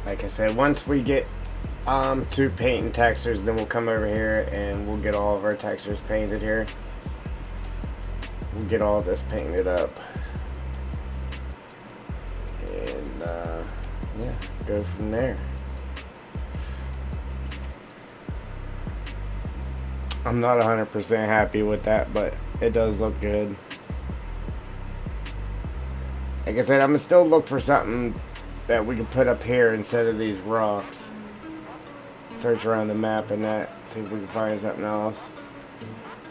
Like I said, once we get to painting textures, then we'll come over here and we'll get all of our textures painted here. We'll get all of this painted up. And yeah, go from there. I'm not 100% happy with that, but it does look good. Like I said, I'm gonna still look for something that we can put up here instead of these rocks. Search around the map and that, see if we can find something else.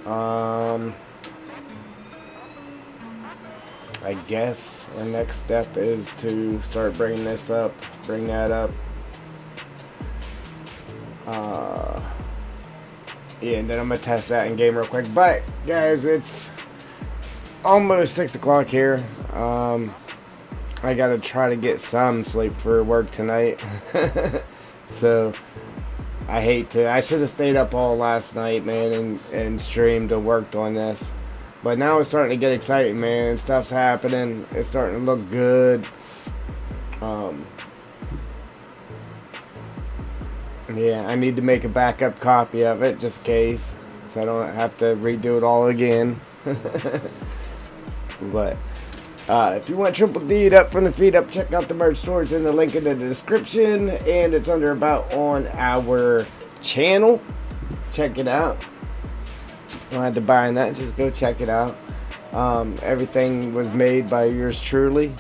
I guess our next step is to start bringing this up, bring that up. Yeah, and then I'm gonna test that in game real quick. But guys, it's almost 6 o'clock here. I gotta try to get some sleep for work tonight. So I should have stayed up all last night, man, and streamed and worked on this. But now it's starting to get exciting, man. Stuff's happening. It's starting to look good. Yeah, I need to make a backup copy of it just in case, so I don't have to redo it all again. But if you want Triple D'd up from the feet up, check out the merch stores in the link in the description, and it's under about on our channel. Check it out. Don't have to buy that, just go check it out. Everything was made by yours truly.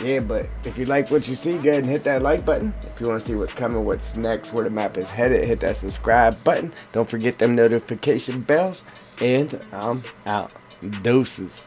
Yeah, but if you like what you see, go ahead and hit that like button. If you want to see what's coming, what's next, where the map is headed, hit that subscribe button. Don't forget them notification bells. And I'm out. Doses.